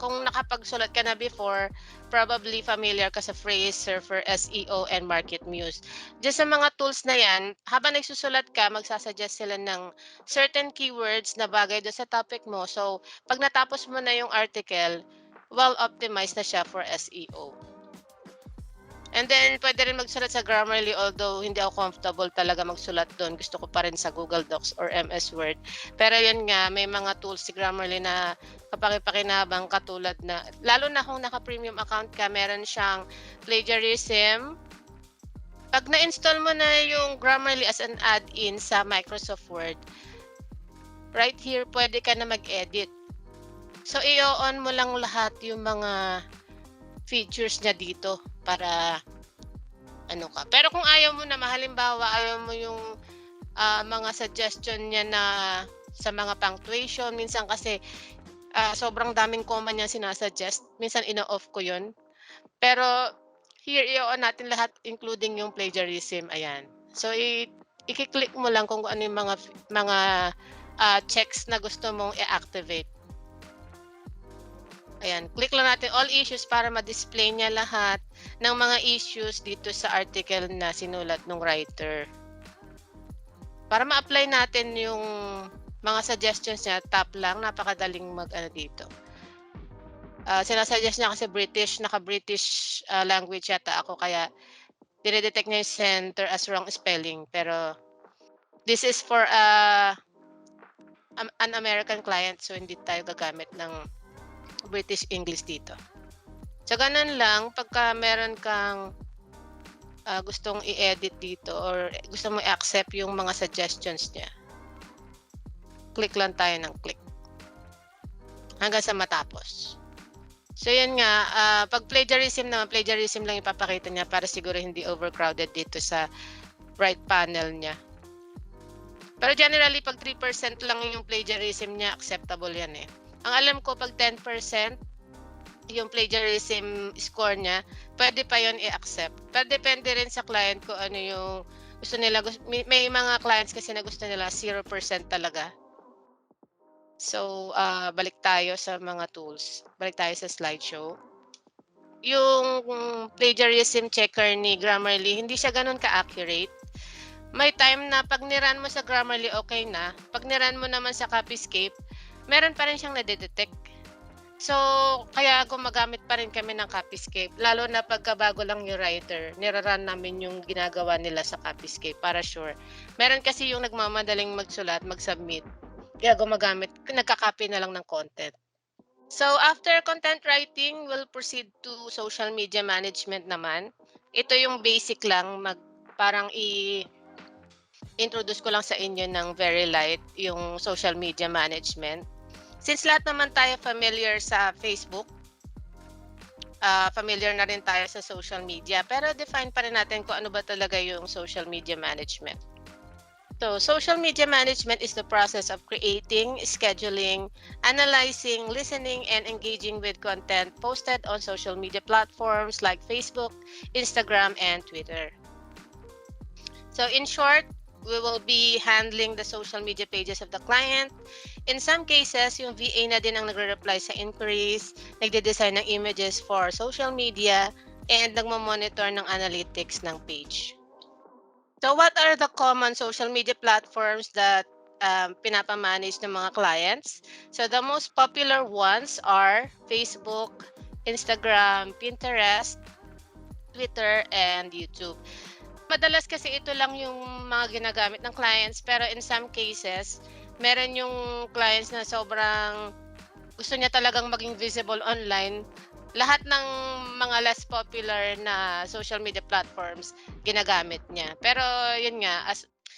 Kung nakapagsulat ka na before, probably familiar ka sa phrase, Surfer, SEO, and Market Muse. Diyan sa mga tools na yan, habang nagsusulat ka, magsasuggest sila ng certain keywords na bagay doon sa topic mo. So, pag natapos mo na yung article, well optimized na siya for SEO. And then, pwede rin magsulat sa Grammarly, although hindi ako comfortable talaga magsulat doon. Gusto ko pa rin sa Google Docs or MS Word. Pero yun nga, may mga tools si Grammarly na kapaki-pakinabang, katulad na, lalo na kung naka-premium account ka, meron siyang plagiarism. Pag na-install mo na yung Grammarly as an add-in sa Microsoft Word, right here, pwede ka na mag-edit. So, i-on mo lang lahat yung mga features niya dito para ano ka. Pero kung ayaw mo na, halimbawa, ayaw mo yung mga suggestion niya na sa mga punctuation, minsan kasi sobrang daming comma niya sinasuggest. Minsan ino-off ko yun. Pero here, i-on natin lahat, including yung plagiarism. Ayan. So, i-click mo lang kung ano yung mga checks na gusto mong i-activate. Ayan, click lang natin all issues para ma-display niya lahat ng mga issues dito sa article na sinulat ng writer. Para ma-apply natin yung mga suggestions niya, tap lang, napakadaling mag-ano dito. Sinasuggest niya kasi British, naka-British language yata ako, kaya dinedetect niya yung center as wrong spelling. Pero this is for an American client, so hindi tayo gagamit ng British English dito. So, ganun lang, pagka meron kang gustong i-edit dito or gusto mo i-accept yung mga suggestions niya, click lang tayo ng click hanggang sa matapos. So, yun nga, pag plagiarism naman, plagiarism lang ipapakita niya para siguro hindi overcrowded dito sa right panel niya. Pero generally, pag 3% lang yung plagiarism niya, acceptable yan eh. Ang alam ko, pag 10% yung plagiarism score niya, pwede pa yun i-accept. Pero depende rin sa client ko ano yung gusto nila. May mga clients kasi na gusto nila 0% talaga. So, balik tayo sa mga tools. Balik tayo sa slideshow. Yung plagiarism checker ni Grammarly, hindi siya ganun ka-accurate. May time na pag niran mo sa Grammarly, okay na. Pag niran mo naman sa Copyscape, meron pa rin siyang nadedetect. So, kaya gumagamit pa rin kami ng Copyscape. Lalo na pagkabago lang yung writer, niraran namin yung ginagawa nila sa Copyscape para sure. Meron kasi yung nagmamadaling magsulat, mag-submit. Kaya gumagamit, nagka-copy na lang ng content. So, after content writing, we'll proceed to social media management naman. Ito yung basic lang, parang introduce ko lang sa inyo ng very light yung social media management. Since lahat naman tayo familiar sa Facebook, familiar na rin tayo sa social media, pero define pa rin natin kung ano ba talaga yung social media management. So, social media management is the process of creating, scheduling, analyzing, listening, and engaging with content posted on social media platforms like Facebook, Instagram, and Twitter. So, in short, we will be handling the social media pages of the client. In some cases, yung VA na din ang nagre-reply sa inquiries, nagde-design ng images for social media, and nagmamonitor ng analytics ng page. So what are the common social media platforms that pinapamanage ng mga clients? So the most popular ones are Facebook, Instagram, Pinterest, Twitter, and YouTube. Madalas kasi ito lang yung mga ginagamit ng clients, pero in some cases, meron yung clients na sobrang gusto niya talagang maging visible online. Lahat ng mga less popular na social media platforms ginagamit niya. Pero yun nga,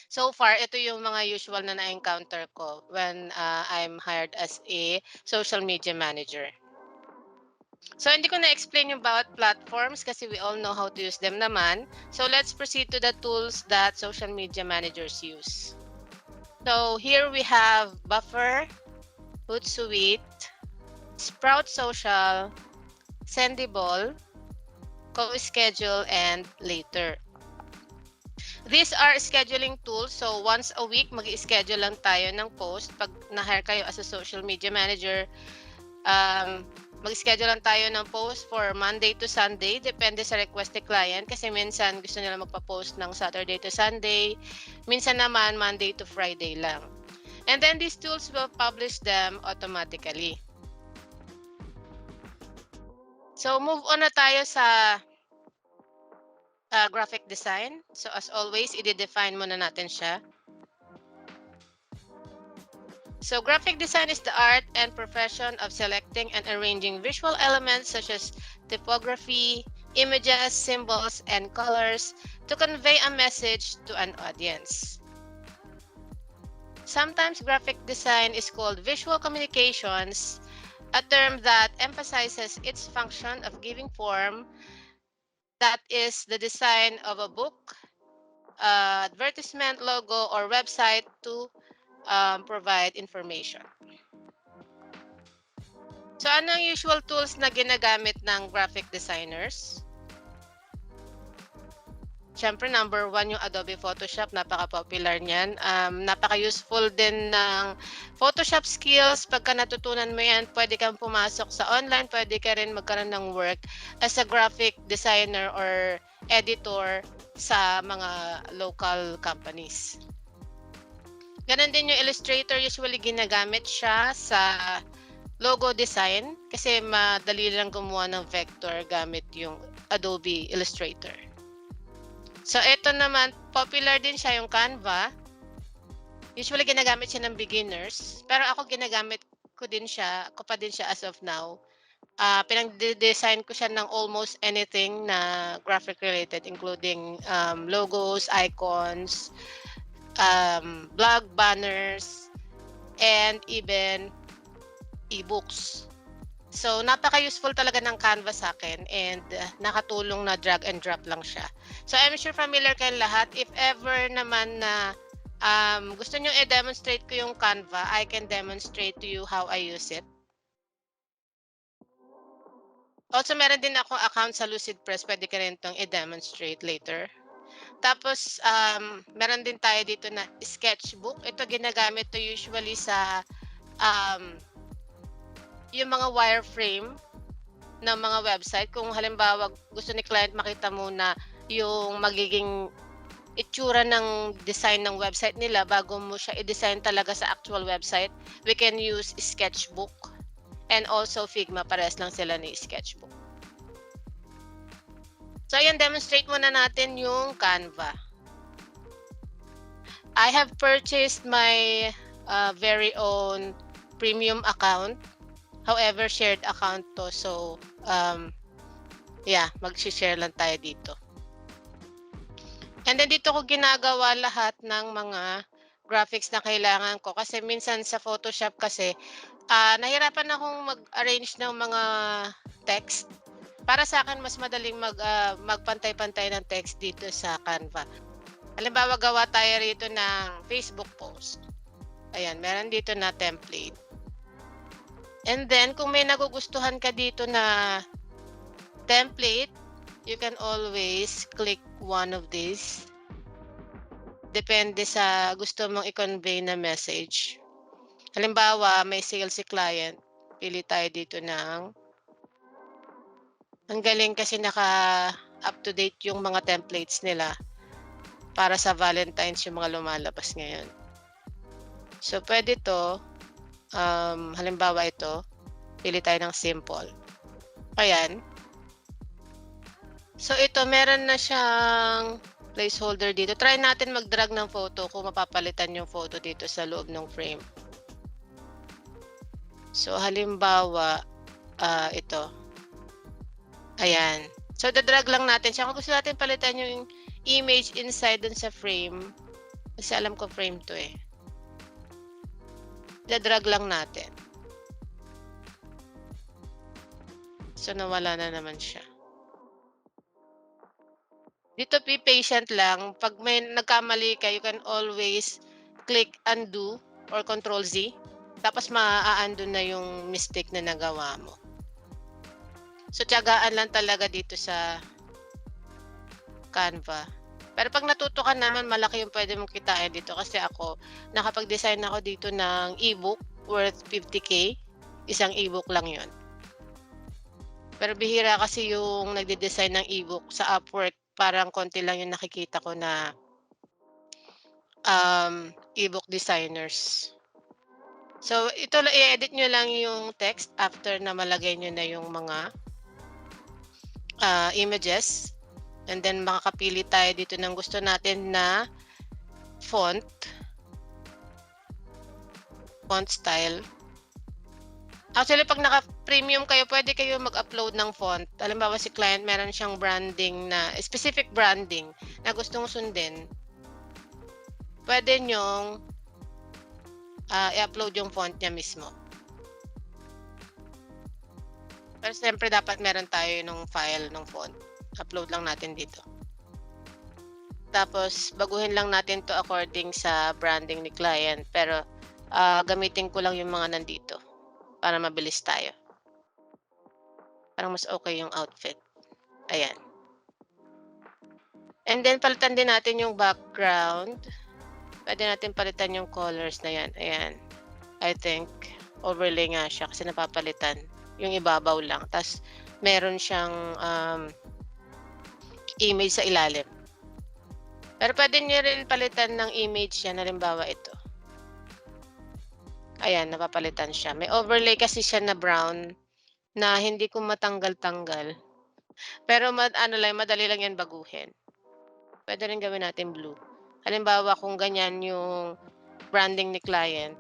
so far, ito yung mga usual na na-encounter ko when I'm hired as a social media manager. So, hindi ko na-explain yung bawat platforms kasi we all know how to use them naman. So, let's proceed to the tools that social media managers use. So, here we have Buffer, Hootsuite, Sprout Social, Sendable, CoSchedule, and Later. These are scheduling tools. So, once a week, mag-schedule lang tayo ng post. Pag na-hire kayo as a social media manager, Mag-schedule lang tayo ng post for Monday to Sunday, depende sa request ni client kasi minsan gusto nila magpa-post ng Saturday to Sunday, minsan naman Monday to Friday lang. And then these tools will publish them automatically. So move on na tayo sa graphic design. So as always, i-define muna natin siya. So graphic design is the art and profession of selecting and arranging visual elements such as typography, images, symbols, and colors to convey a message to an audience. Sometimes graphic design is called visual communications, a term that emphasizes its function of giving form, that is the design of a book, advertisement, logo, or website to provide information. So ano ang usual tools na ginagamit ng graphic designers? Siyempre, number 1 yung Adobe Photoshop. Napaka-popular niyan. Napaka-useful din ng Photoshop skills. Pagka natutunan mo yan, pwede kang pumasok sa online, pwede ka rin magkaroon ng work as a graphic designer or editor sa mga local companies. Ganon din yung Illustrator. Usually, ginagamit siya sa logo design kasi madali lang gumawa ng vector gamit yung Adobe Illustrator. So ito naman, popular din siya yung Canva. Usually ginagamit siya ng beginners, pero ako ginagamit ko pa din siya as of now. Pinag-design ko siya ng almost anything na graphic related, including logos, icons, blog banners, and even e-books. So, napaka-useful talaga ng Canva sa akin and nakatulong na drag and drop lang siya. So, I'm sure familiar kayo lahat. If ever naman na gusto nyo i-demonstrate ko yung Canva, I can demonstrate to you how I use it. Also, meron din akong account sa Lucidpress. Pwede ka rin itong i-demonstrate later. Tapos, meron din tayo dito na sketchbook. Ito ginagamit to usually sa yung mga wireframe ng mga website. Kung halimbawa gusto ni client makita muna yung magiging itsura ng design ng website nila bago mo siya i-design talaga sa actual website, we can use sketchbook and also Figma. Parehas lang sila ni sketchbook. So ayan, demonstrate muna natin yung Canva. I have purchased my very own premium account. However, shared account to. So, yeah, mag-share lang tayo dito. And then dito ko ginagawa lahat ng mga graphics na kailangan ko. Kasi minsan sa Photoshop kasi, nahirapan akong mag-arrange ng mga text. Para sa akin, mas madaling magpantay-pantay ng text dito sa Canva. Halimbawa, gawa tayo rito ng Facebook post. Ayan, meron dito na template. And then, kung may nagugustuhan ka dito na template, you can always click one of these. Depende sa gusto mong i-convey na message. Halimbawa, may sales si client. Pili tayo dito ng... Ang galing kasi naka-up-to-date yung mga templates nila para sa Valentine's yung mga lumalabas ngayon. So, pwede to. Halimbawa ito, pili tayo ng simple. Ayan. So ito, meron na siyang placeholder dito. Try natin mag-drag ng photo kung mapapalitan yung photo dito sa loob ng frame. So halimbawa, ito. Ayan. So dadrag lang natin siya. Kung gusto natin palitan yung image inside dun sa frame, kasi alam ko frame to eh. Dadrag lang natin. So, nawala na naman siya. Dito, be patient lang. Pag may nagkamali ka, you can always click undo or Control Z. Tapos, maa-undo na yung mistake na nagawa mo. So, tiyagaan lang talaga dito sa Canva. Pero pag natuto ka naman, malaki yung pwede mong kitain dito. Kasi ako, nakapag-design ako dito ng ebook worth 50K. Isang ebook lang yun. Pero bihira kasi yung nagde-design ng ebook sa Upwork, parang konti lang yung nakikita ko na, ebook designers. So, ito i-edit nyo lang yung text after na malagay nyo na yung mga, images. And then makakapili tayo dito ng gusto natin na font style. Actually, 'pag naka-premium kayo, pwede kayo mag-upload ng font. Halimbawa, si client meron siyang branding na specific branding na gustong sundin. Pwede niyong, i-upload yung font niya mismo. Pero siyempre dapat meron tayo nung file ng font. Upload lang natin dito. Tapos baguhin lang natin 'to according sa branding ni client, pero, gamitin ko lang yung mga nandito para mabilis tayo. Parang mas okay yung outfit. Ayan. And then palitan din natin yung background. Pwede natin palitan yung colors na yan. Ayan. I think overlay nga siya kasi napapalitan. Yung ibabaw lang. Tapos meron siyang image sa ilalim. Pero pwede nyo rin palitan ng image yan. Halimbawa ito. Ayan, napapalitan siya. May overlay kasi siya na brown na hindi ko matanggal-tanggal. Pero madali lang yan baguhin. Pwede rin gawin natin blue. Halimbawa kung ganyan yung branding ni client.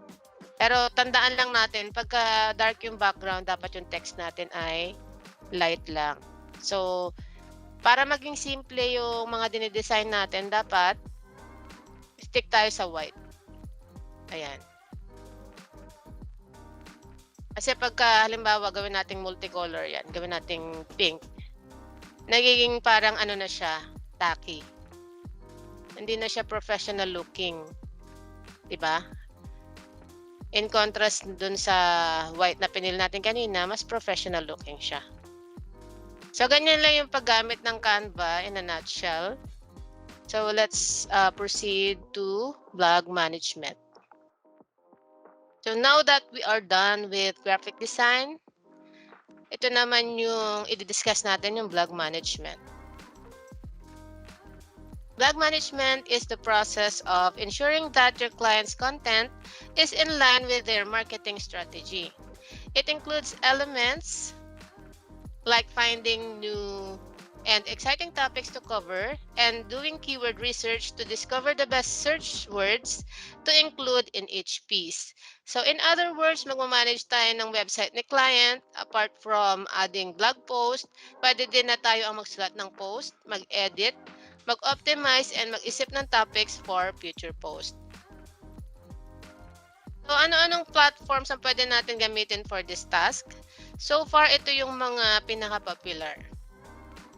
Pero tandaan lang natin, pagka dark yung background, dapat yung text natin ay light lang. So, para maging simple yung mga dinidesign natin, dapat stick tayo sa white. Ayan. Kasi pagka halimbawa gawin nating multicolor yan, gawin nating pink, nagiging parang ano na siya, tacky. Hindi na siya professional looking. 'Di ba? In contrast dun sa white na pinili natin kanina, mas professional looking siya. So, ganyan lang yung paggamit ng Canva in a nutshell. So, let's proceed to blog management. So, now that we are done with graphic design, ito naman yung i-discuss natin, yung blog management. Blog management is the process of ensuring that your client's content is in line with their marketing strategy. It includes elements like finding new and exciting topics to cover and doing keyword research to discover the best search words to include in each piece. So in other words, magmamanage tayo ng website ni client. Apart from adding blog post, pwede din na tayo ang magsulat ng post, mag-edit, mag-optimize, and mag-isip ng topics for future post. So ano-anong platforms ang pwede natin gamitin for this task? So far, ito yung mga pinaka-popular.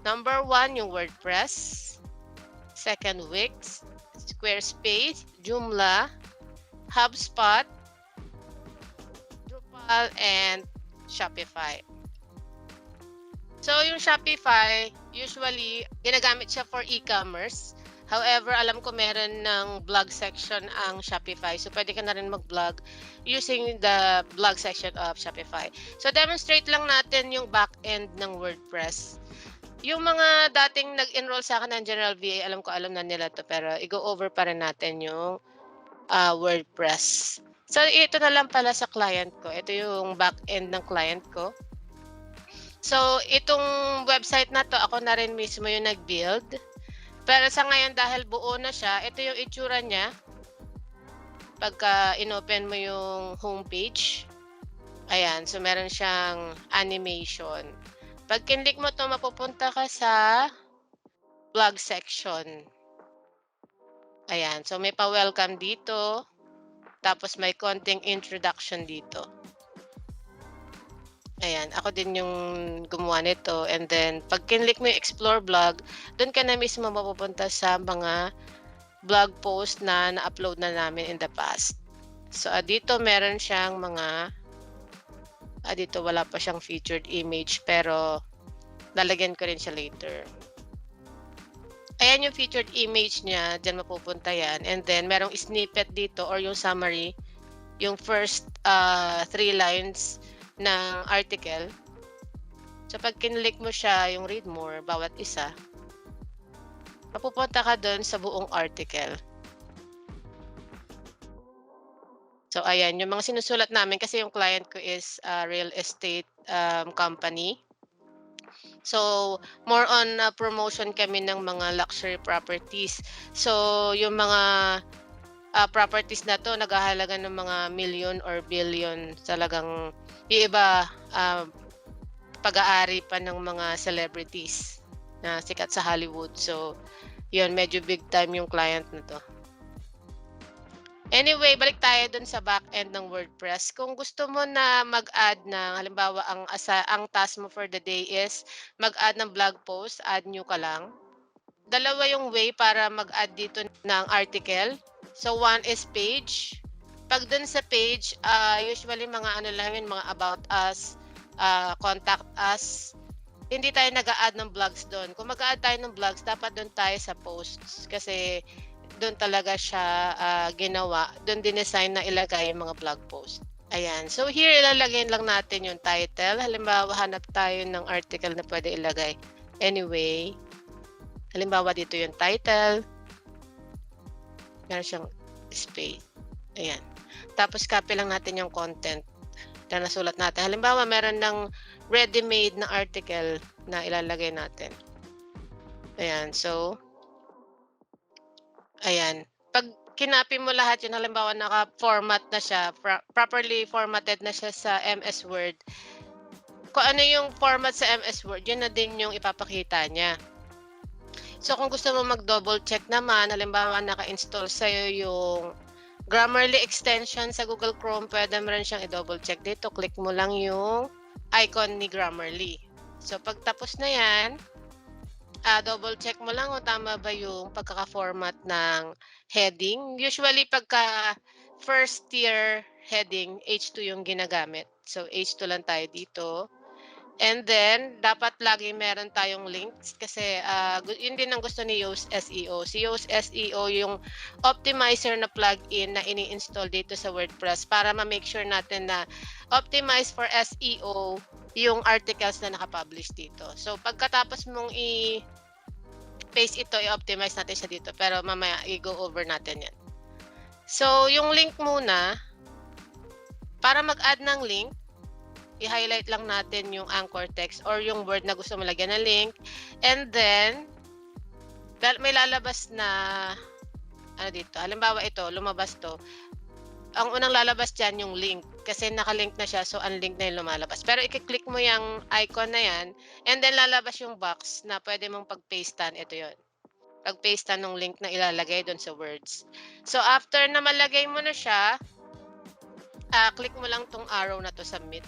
Number 1, yung WordPress. Second, Wix, Squarespace, Joomla, HubSpot, Drupal, and Shopify. So, yung Shopify, usually, ginagamit siya for e-commerce. However, alam ko meron ng blog section ang Shopify. So, pwede ka na rin mag-blog using the blog section of Shopify. So, demonstrate lang natin yung back-end ng WordPress. Yung mga dating nag-enroll sa akin ng General VA, alam na nila to, pero i-go over pa rin natin yung WordPress. So, ito na lang pala sa client ko. Ito yung back-end ng client ko. So, itong website na to, ako na rin mismo yung nag-build. Pero sa ngayon, dahil buo na siya, ito yung itsura niya. Pagka inopen mo yung homepage. Ayan, so meron siyang animation. Pag kinlik mo to, mapupunta ka sa blog section. Ayan, so may pa-welcome dito. Tapos may konting introduction dito. Ayan, ako din yung gumawa nito. And then, pag kinlik mo yung explore blog, doon ka na mismo mapupunta sa mga blog post na na-upload na namin in the past. So, dito meron siyang mga dito wala pa siyang featured image, pero lalagyan ko rin siya later. Ayan yung featured image niya, dyan mapupunta yan. And then, merong snippet dito or yung summary, yung first 3 lines ng article. So, pag kinlik mo siya, yung read more, bawat isa, mapupunta ka dun sa buong article. So, ayan, yung mga sinusulat namin kasi yung client ko is real estate company. So, more on promotion kami ng mga luxury properties. So, yung mga properties na 'to naghahalaga ng mga million or billion. Talagang yung iba, pag-aari pa ng mga celebrities na sikat sa Hollywood. So, yun medyo big time yung client na 'to. Anyway, balik tayo dun sa back-end ng WordPress. Kung gusto mo na mag-add ng halimbawa ang task mo for the day is mag-add ng blog post, add new ka lang. Dalawa yung way para mag-add dito ng article. So, one is page. Pag dun sa page, usually mga ano lang yun, mga about us, contact us. Hindi tayo nag-a-add ng blogs doon. Kung mag-a-add tayo ng blogs, dapat doon tayo sa posts kasi doon talaga siya ginawa. Doon dinesign na ilagay yung mga blog post. Ayan. So here, ilalagay lang natin yung title. Halimbawa, hanap tayo ng article na pwede ilagay. Anyway, halimbawa dito yung title. Meron siyang space. Ayan. Tapos copy lang natin yung content na nasulat natin. Halimbawa, meron ng ready-made na article na ilalagay natin. Ayan. So, ayan. Pag kinopy mo lahat yun, halimbawa naka-format na siya, properly formatted na siya sa MS Word, kung ano yung format sa MS Word, yun na din yung ipapakita niya. So, kung gusto mo mag-double check naman, halimbawa naka-install sa'yo yung Grammarly extension sa Google Chrome, pwede mo rin siyang i-double check dito. Click mo lang yung icon ni Grammarly. So, pag tapos na yan, double check mo lang kung tama ba yung pagkaka-format ng heading. Usually, pagka first tier heading, H2 yung ginagamit. So, H2 lang tayo dito. And then, dapat lagi meron tayong links kasi yun din ang gusto ni Yoast SEO. Si Yoast SEO yung optimizer na plugin na ini-install dito sa WordPress para ma-make sure natin na optimize for SEO yung articles na nakapublish dito. So, pagkatapos mong i-paste ito, i-optimize natin siya dito. Pero mamaya, i-go over natin yan. So, yung link muna, para mag-add ng link, i-highlight lang natin yung anchor text or yung word na gusto mo lagyan ng link. And then, may lalabas na, ano dito, halimbawa ito, lumabas to. Ang unang lalabas dyan yung link kasi nakalink na siya, so unlink na yung lumalabas. Pero i-click mo yung icon na yan and then lalabas yung box na pwede mong pag-pastan. Ito yon, pag-pastan ng link na ilalagay doon sa words. So, after na malagay mo na siya, click mo lang tong arrow na to, submit.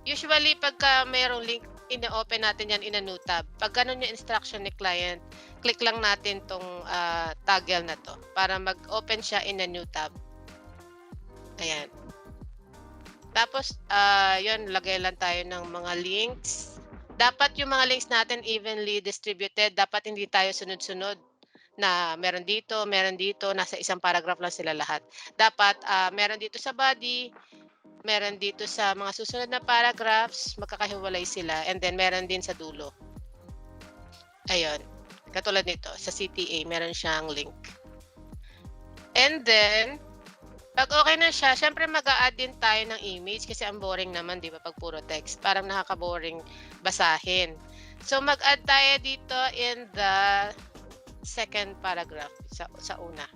Usually, pagka mayroong link, ina-open natin yan in a new tab. Pag ganun yung instruction ni client, click lang natin tong toggle na to para mag-open siya in a new tab. Ayan. Tapos, yun, lagay lang tayo ng mga links. Dapat yung mga links natin evenly distributed. Dapat hindi tayo sunod-sunod na meron dito, nasa isang paragraph lang sila lahat. Dapat meron dito sa body, meron dito sa mga susunod na paragraphs, magkakahiwalay sila, and then meron din sa dulo. Ayun. Katulad nito, sa CTA, meron siyang link. And then, pag okay na siya, syempre mag-a-add din tayo ng image kasi ang boring naman, di ba, pag puro text. Parang nakaka-boring basahin. So, mag-add tayo dito in the second paragraph, sa una.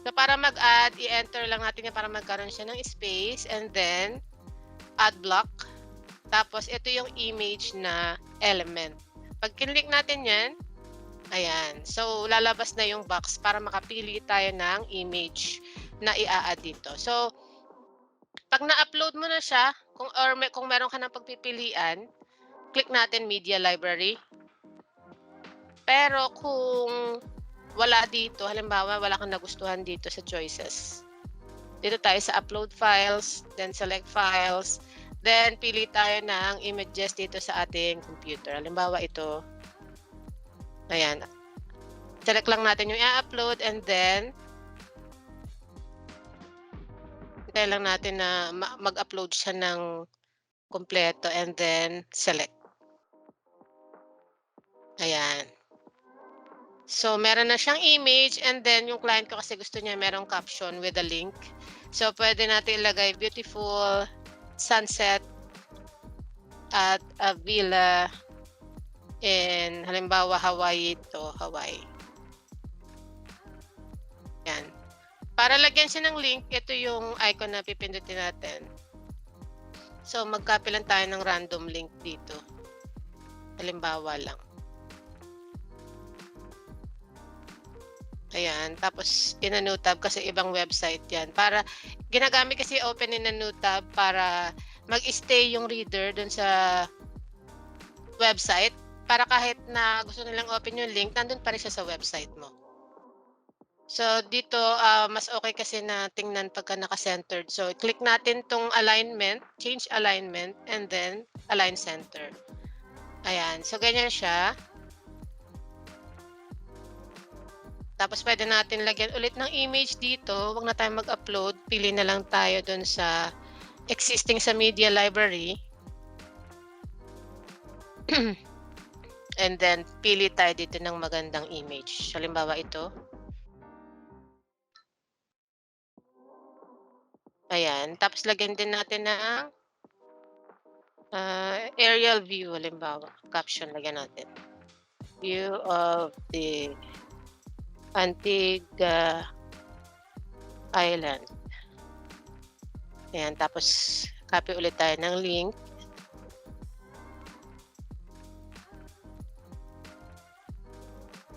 So, para mag-add, i-enter lang natin yan para magkaroon siya ng space and then add block. Tapos, ito yung image na element. Pag kinlik natin yan, ayan. So, lalabas na yung box para makapili tayo ng image na i-add dito. So, pag na-upload mo na siya, kung meron ka ng pagpipilian, click natin Media Library. Pero kung wala dito, halimbawa wala kang nagustuhan dito sa choices, dito tayo sa upload files, then select files, then pili tayo ng images dito sa ating computer. Halimbawa ito, ayan, select lang natin yung i-upload and then hintayin lang natin na mag-upload siya ng kompleto and then select. Ayan. So, meron na siyang image and then yung client ko kasi gusto niya merong caption with a link. So, pwede natin ilagay beautiful sunset at a villa in halimbawa Hawaii to Hawaii. Yan. Para lagyan siya ng link, ito yung icon na pipindutin natin. So, mag-copy lang tayo ng random link dito. Halimbawa lang. Ayan. Tapos, in a new tab kasi ibang website yan. Para, ginagamit kasi open in a new tab para mag-stay yung reader dun sa website. Para kahit na gusto nilang open yung link, nandun pa rin siya sa website mo. So, dito, mas okay kasi na tingnan pagka naka-centered. So, click natin tong alignment, change alignment, and then align center. Ayan. So, ganyan siya. Tapos, pwede natin lagyan ulit ng image dito. Huwag na tayong mag-upload. Pili na lang tayo dun sa existing sa media library. And then, pili tayo dito ng magandang image. Halimbawa ito. Ayan. Tapos, lagyan din natin ng aerial view. Halimbawa, caption lagyan natin. View of the Antigua Island. Ayan. Tapos, copy ulit tayo ng link.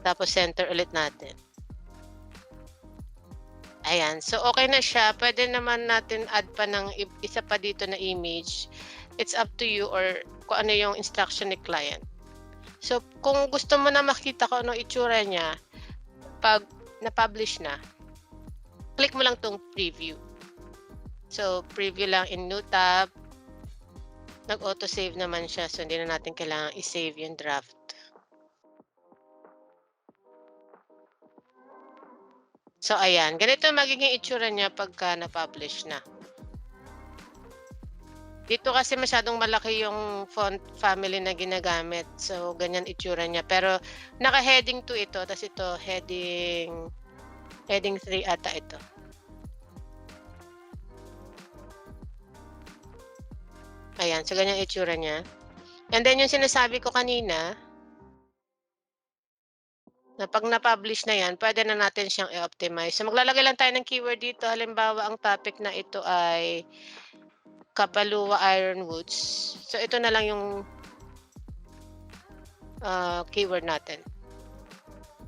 Tapos, center ulit natin. Ayan. So, okay na siya. Pwede naman natin add pa ng isa pa dito na image. It's up to you or kung ano yung instruction ni client. So, kung gusto mo na makita kung ano itsura niya, pag na-publish na, click mo lang tong preview. So, preview lang in new tab. Nag-auto-save naman siya. So, hindi na natin kailangan i-save yung draft. So, ayan. Ganito magiging itsura niya pagka na-publish na. Dito kasi masyadong malaki yung font family na ginagamit. So, ganyan itsura niya. Pero, naka-heading 2 ito. Tapos ito, heading 3 ata ito. Ayan. So, ganyan itsura niya. And then, yung sinasabi ko kanina, na pag na-publish na yan, pwede na natin siyang i-optimize. So, maglalagay lang tayo ng keyword dito. Halimbawa, ang topic na ito ay Kapalua Ironwoods. So, ito na lang yung keyword natin.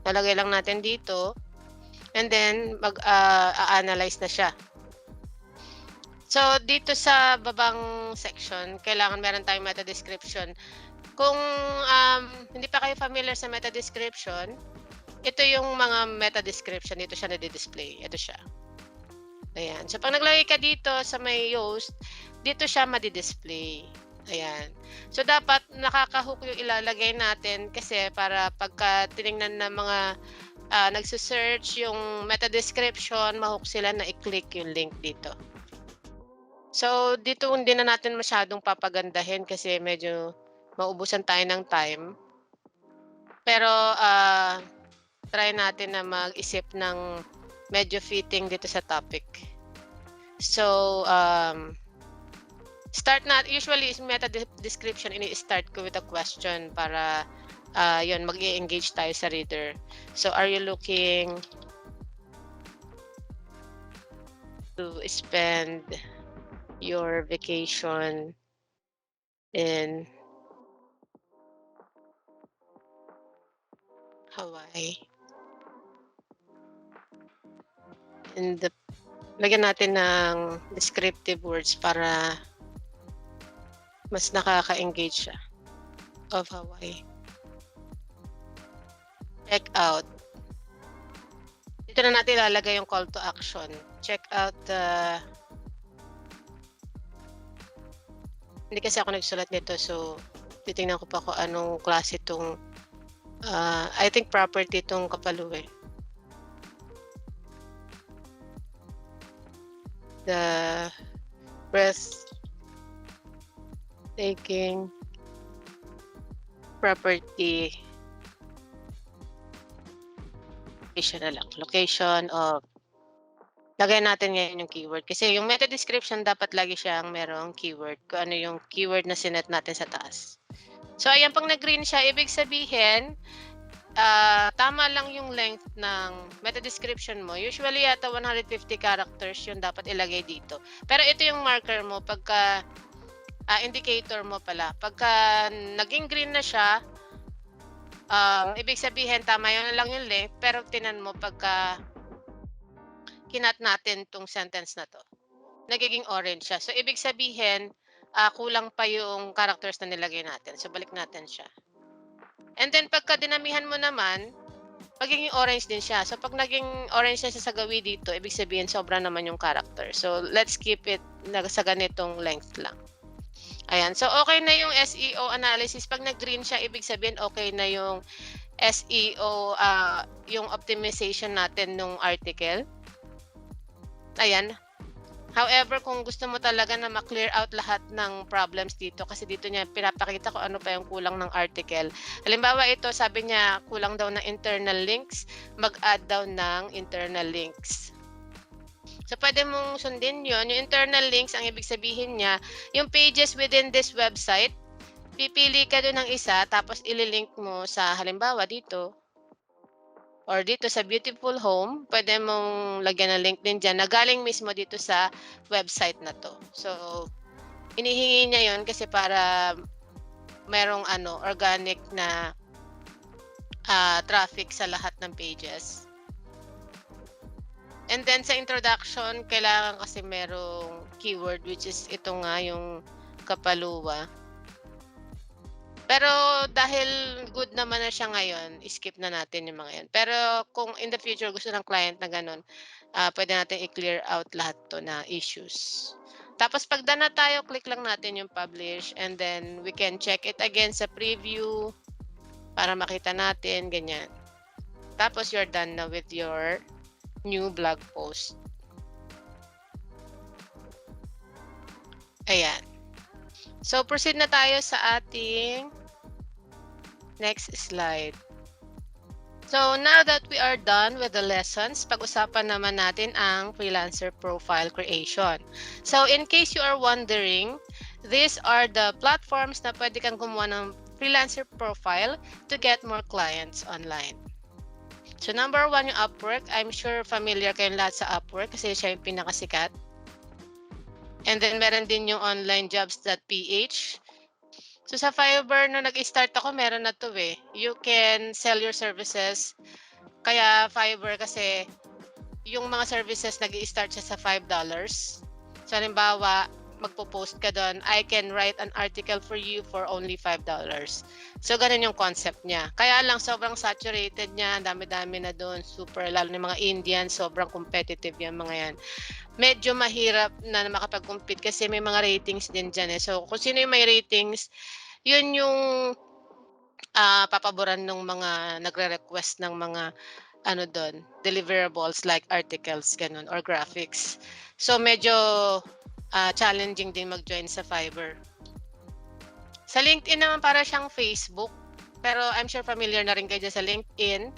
Nalagay lang natin dito. And then, mag-analyze na siya. So, dito sa babang section, kailangan meron tayong meta description. Kung hindi pa kayo familiar sa meta description, ito yung mga meta description. Dito siya na-display. Ito siya. Ayan. So, pag naglagay ka dito sa may Yoast, dito siya madi-display. Ayan. So, dapat nakaka-hook yung ilalagay natin kasi para pagka tinignan ng mga nagsisearch yung meta description, ma-hook sila na i-click yung link dito. So, dito hindi na natin masyadong papagandahin kasi medyo maubusan tayo ng time. Pero, try natin na mag-isip ng medyo fitting dito sa topic. So, usually is meta description, ini-start ko with a question para yun, mag-i-engage tayo sa reader. So, are you looking to spend your vacation in Hawaii? And lagyan natin ng descriptive words para mas nakaka-engage siya of Hawaii. Check out. Dito na natin ilalagay yung call to action. Check out hindi kasi ako nagsulat nito, so titingnan ko pa kung anong klase itong I think property itong Kapalua. The taking property location na lang, location of lagay natin ngayon yung keyword kasi yung meta description dapat lagi siyang merong keyword, kung ano yung keyword na sinet natin sa taas. So ayan, 'pag nag-green siya ibig sabihin, tama lang yung length ng meta description mo. Usually yata 150 characters yung dapat ilagay dito. Pero ito yung marker mo pagka indicator mo pala. Pagka naging green na siya, ibig sabihin tama yun lang yung length, pero tingnan mo pagka kinat natin 'tong sentence na 'to, nagiging orange siya. So ibig sabihin, kulang pa yung characters na nilagay natin. So balik natin siya. And then pagka dinamihan mo naman, magiging orange din siya. So pag naging orange na siya sa gawi dito, ibig sabihin sobra naman yung character. So let's keep it sa ganitong length lang. Ayan. So okay na yung SEO analysis. Pag nag-green siya, ibig sabihin okay na yung SEO, yung optimization natin nung article. Ayan. However, kung gusto mo talaga na ma-clear out lahat ng problems dito, kasi dito niya pinapakita kung ano pa yung kulang ng article. Halimbawa ito, sabi niya kulang daw ng internal links, mag-add daw ng internal links. So pwede mong sundin yon. Yung internal links, ang ibig sabihin niya, yung pages within this website, pipili ka doon ng isa, tapos ililink mo sa halimbawa dito, or dito sa Beautiful Home, pwede mong lagyan ng link din dyan na galing mismo dito sa website na to. So, inihingi niya yon kasi para merong organic na traffic sa lahat ng pages. And then sa introduction, kailangan kasi merong keyword, which is ito nga yung kapaluwa. Pero dahil good naman na siya ngayon, skip na natin yung mga yan. Pero kung in the future gusto ng client na ganun, pwede natin i-clear out lahat to na issues. Tapos pag done na tayo, click lang natin yung publish and then we can check it again sa preview para makita natin, ganyan. Tapos you're done na with your new blog post. Ayan. So proceed na tayo sa ating next slide. So now that we are done with the lessons, pag-usapan naman natin ang freelancer profile creation. So in case you are wondering, these are the platforms na pwede kang gumawa ng freelancer profile to get more clients online. So number 1 yung Upwork. I'm sure familiar kayong lahat sa Upwork kasi siya yung pinakasikat. And then meron din yung onlinejobs.ph. So sa Fiverr, nung nag-start ako, meron na to eh. You can sell your services. Kaya Fiverr kasi yung mga services nag-i-start siya sa $5. So halimbawa, magpo-post ka doon, I can write an article for you for only $5. So ganun yung concept niya. Kaya lang sobrang saturated niya, dami-dami na doon, super, lalo ng mga Indian, sobrang competitive yung mga yan. Medyo mahirap na makapag-compete kasi may mga ratings din dyan eh. So kung sino yung may ratings, yun yung papaboran ng mga nagre-request ng mga doon, deliverables like articles, ganun, or graphics. So medyo challenging din mag-join sa Fiverr. Sa LinkedIn naman para siyang Facebook, pero I'm sure familiar na rin kayo dyan sa LinkedIn.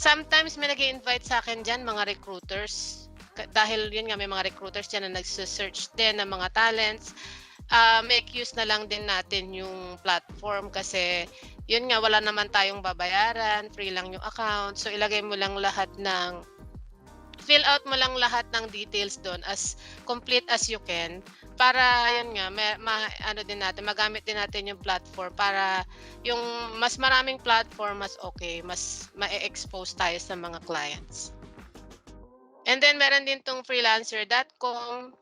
Sometimes may nag-i-invite sa akin dyan mga recruiters. Dahil yun nga, may mga recruiters dyan na nagse-search din ng mga talents. Make use na lang din natin yung platform kasi yun nga, wala naman tayong babayaran, free lang yung account. So ilagay mo lang lahat fill out mo lang lahat ng details doon as complete as you can para yun nga magamit din natin yung platform para yung mas maraming platform mas okay, mas ma-expose tayo sa mga clients. And then meron din tong freelancer.com.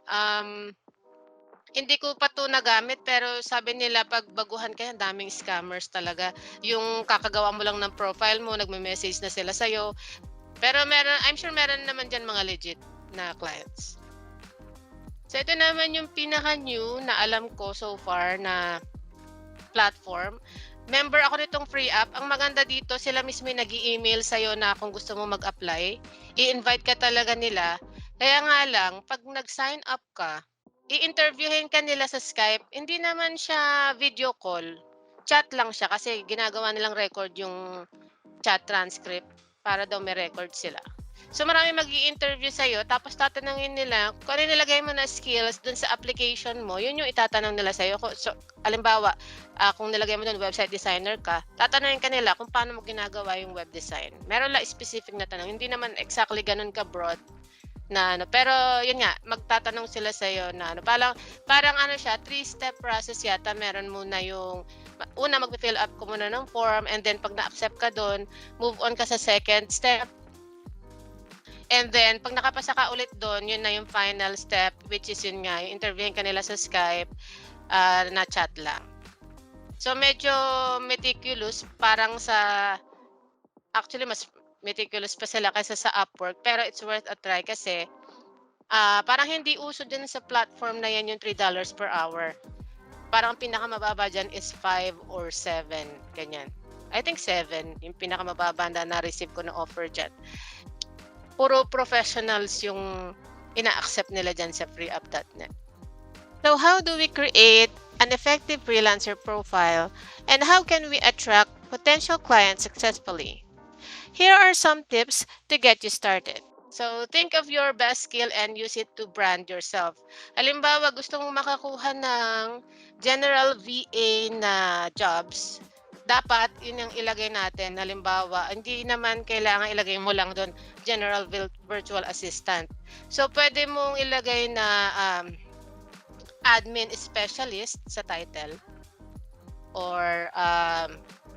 Hindi ko pa to nagamit pero sabi nila pag baguhan ka, daming scammers talaga. Yung kakagawa mo lang ng profile mo, nagme-message na sila sa'yo. Pero I'm sure meron naman dyan mga legit na clients. So ito naman yung pinaka-new na alam ko so far na platform. Member ako nitong free app. Ang maganda dito, sila mismo yung nag-i-email sa'yo na kung gusto mo mag-apply. I-invite ka talaga nila. Kaya nga lang, pag nag-sign up ka, i-interviewhin ka nila sa Skype, hindi naman siya video call, chat lang siya kasi ginagawa nilang record yung chat transcript para daw may record sila. So marami mag-i-interview sa'yo tapos tatanungin nila kung ano nilagay mo na skills dun sa application mo, yun yung itatanong nila sa'yo. So, halimbawa, kung nilagay mo dun website designer ka, tatanungin ka nila kung paano mo ginagawa yung web design. Meron lang specific na tanong, hindi naman exactly ganun ka-broad na ano, pero yun nga, magtatanong sila sa'yo na ano, parang ano siya, three-step process yata. Meron muna yung una magfi-fill up ka muna ng form and then 'pag na-accept ka dun, move on ka sa second step. And then 'pag nakapasa ka ulit dun, yun na yung final step which is yun nga, yung interviewin ka nila sa Skype, na chat lang. So medyo meticulous parang sa actually mas meticulous pa sila kaysa sa Upwork pero it's worth a try kasi, parang hindi uso din sa platform na yan yung $3 per hour. Parang ang pinakamababa diyan is 5 or 7 ganyan. I think 7 yung pinakamababa na na-receive ko na offer diyan. Puro professionals yung ina-accept nila diyan sa freeup.net. So how do we create an effective freelancer profile and how can we attract potential clients successfully? Here are some tips to get you started. So, think of your best skill and use it to brand yourself. Halimbawa, gusto mong makakuha ng general VA na jobs, dapat yun yung ilagay natin. Halimbawa, hindi naman kailangan ilagay mo lang doon general virtual assistant. So, pwede mong ilagay na admin specialist sa title or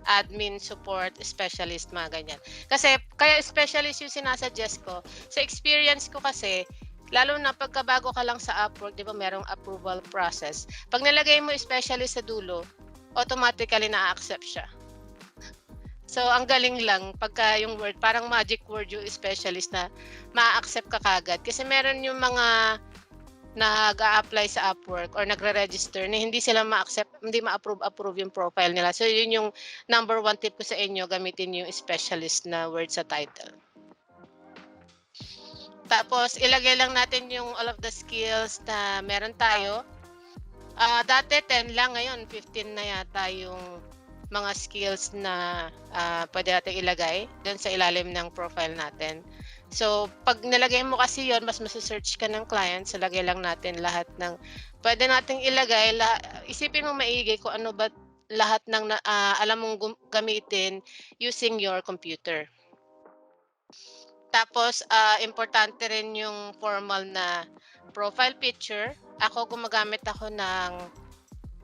admin support specialist, mga ganyan. Kasi kaya specialist yung sinasuggest ko. Sa experience ko kasi, lalo na pagkabago ka lang sa Upwork, di ba merong approval process. Pag nalagay mo specialist sa dulo, automatically na-accept siya. So, ang galing lang pagka yung word, parang magic word yung specialist na ma-accept ka kagad. Kasi meron yung mga nag-a-apply sa Upwork or nagre-register na hindi sila ma-accept, hindi ma-approve yung profile nila. So yun yung number 1 tip ko sa inyo, gamitin yung specialist na word sa title. Tapos ilagay lang natin yung all of the skills na meron tayo. Dati 10 lang, ngayon 15 na yata yung mga skills na pwede natin ilagay doon sa ilalim ng profile natin. So, pag nilagay mo kasi yon, mas masa-search ka ng clients, so lagay lang natin lahat ng pwede nating ilagay. Isipin mo maigi kung ano ba lahat ng alam mong gamitin using your computer. Tapos, importante rin yung formal na profile picture. Ako, gumagamit ako ng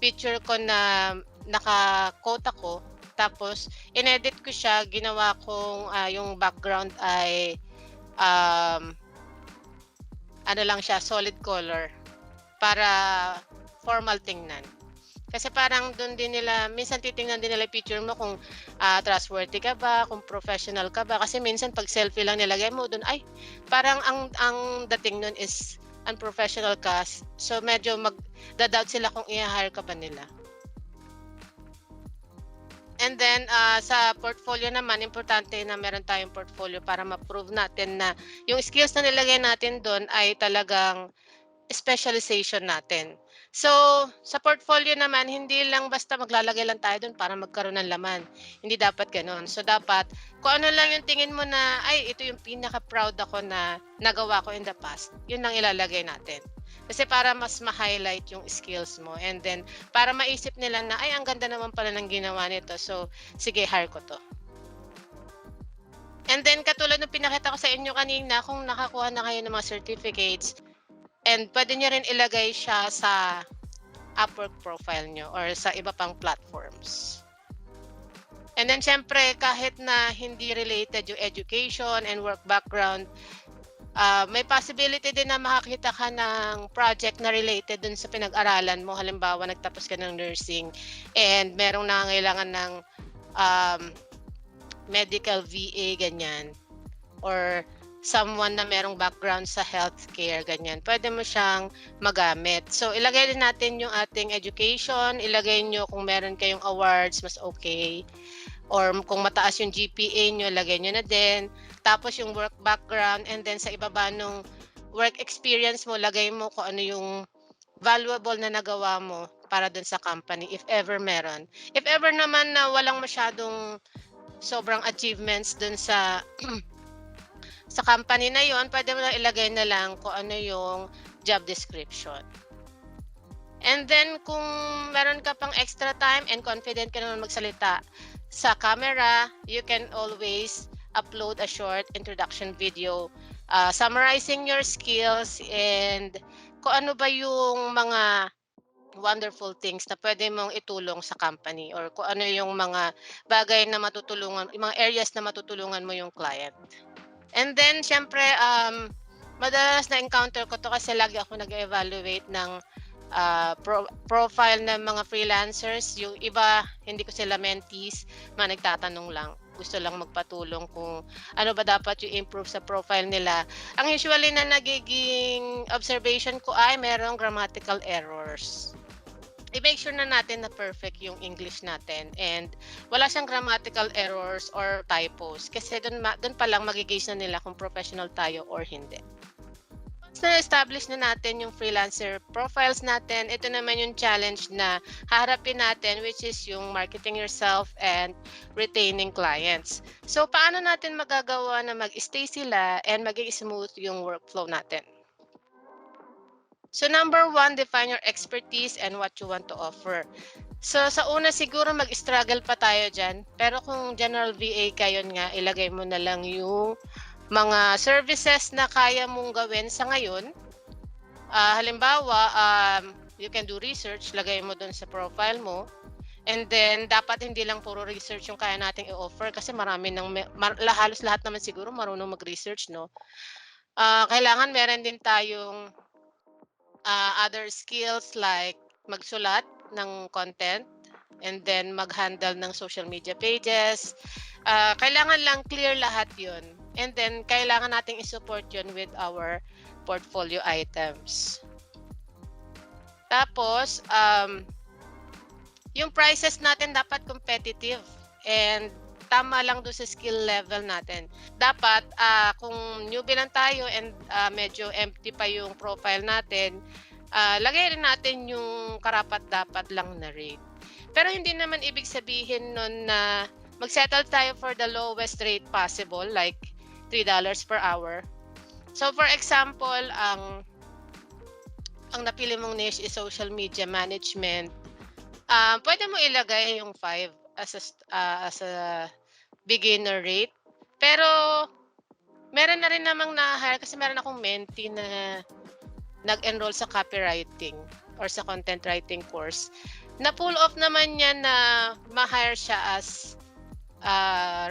picture ko na naka-quote ako. Tapos, inedit ko siya, ginawa kong yung background ay ano lang siya, solid color para formal tingnan. Kasi parang doon din nila, minsan titingnan din nila picture mo kung trustworthy ka ba, kung professional ka ba. Kasi minsan pag selfie lang nilagay mo doon, ay parang ang dating nun is unprofessional ka. So medyo magda-doubt sila kung i-hire ka ba nila. And then, sa portfolio naman, importante na meron tayong portfolio para ma-prove natin na yung skills na nilagay natin doon ay talagang specialization natin. So, sa portfolio naman, hindi lang basta maglalagay lang tayo doon para magkaroon ng laman. Hindi dapat ganoon. So, dapat kung ano lang yung tingin mo na, ay, ito yung pinaka-proud ako na nagawa ko in the past, yun lang ilalagay natin. Kasi para mas ma-highlight yung skills mo and then para maisip nila na, ay, ang ganda naman pala ng ginawa nito. So, sige, hire ko to. And then, katulad ng pinakita ko sa inyo kanina, kung nakakuha na kayo ng mga certificates, and pwede nyo rin ilagay siya sa Upwork profile nyo or sa iba pang platforms. And then, syempre, kahit na hindi related yung education and work background, may possibility din na makakita ka ng project na related dun sa pinag-aralan mo. Halimbawa, nagtapos ka ng nursing and merong nangangailangan ng medical VA, ganyan. Or someone na merong background sa healthcare, ganyan. Pwede mo siyang magamit. So, ilagay din natin yung ating education. Ilagay nyo kung meron kayong awards, mas okay. Or kung mataas yung GPA nyo, lagay nyo na din. Tapos yung work background and then sa ibaba nung work experience mo, lagay mo kung ano yung valuable na nagawa mo para dun sa company if ever meron. If ever naman na walang masyadong sobrang achievements dun sa sa company na yon, pwede mo lang ilagay na lang kung ano yung job description. And then kung meron ka pang extra time and confident ka naman magsalita sa camera, you can always upload a short introduction video summarizing your skills and kung ano ba yung mga wonderful things na pwede mong itulong sa company or kung ano yung mga bagay na matutulungan, yung mga areas na matutulungan mo yung client. And then siyempre, madalas na-encounter ko 'to kasi lagi ako nag-e-evaluate ng, profile ng mga freelancers. Yung iba hindi ko sila mentees, mga nagtatanong lang, gusto lang magpatulong kung ano ba dapat yung improve sa profile nila. Ang usually na nagiging observation ko ay merong grammatical errors. I-make sure na natin na perfect yung English natin and wala siyang grammatical errors or typos kasi dun pa lang magi-gauge na nila kung professional tayo or hindi. Once na-establish na natin yung freelancer profiles natin, ito naman yung challenge na haharapin natin which is yung marketing yourself and retaining clients. So, paano natin magagawa na mag-stay sila and maging smooth yung workflow natin? So number one, define your expertise and what you want to offer. So sa una siguro mag-struggle pa tayo dyan. Pero kung general VA ka, yun nga, ilagay mo na lang yung mga services na kaya mong gawin sa ngayon. Halimbawa, you can do research, lagay mo dun sa profile mo. And then, dapat hindi lang puro research yung kaya nating i-offer kasi marami ng, halos lahat naman siguro marunong mag-research, no? Kailangan meron din tayong other skills like magsulat ng content and then mag-handle ng social media pages. Kailangan lang clear lahat yun. And then, kailangan nating i-support yun with our portfolio items. Tapos, yung prices natin dapat competitive and tama lang doon sa skill level natin. Dapat kung newbie lang tayo and medyo empty pa yung profile natin, lagay rin natin yung karapat-dapat lang na rate. Pero hindi naman ibig sabihin nun na mag-settle tayo for the lowest rate possible like $3 per hour. So for example, ang napili mong niche is social media management. Pwede mo ilagay yung 5 as a beginner rate. Pero meron na rin namang na-hire kasi meron akong mentee na nag-enroll sa copywriting or sa content writing course. Na-pull off naman niya na ma-hire siya as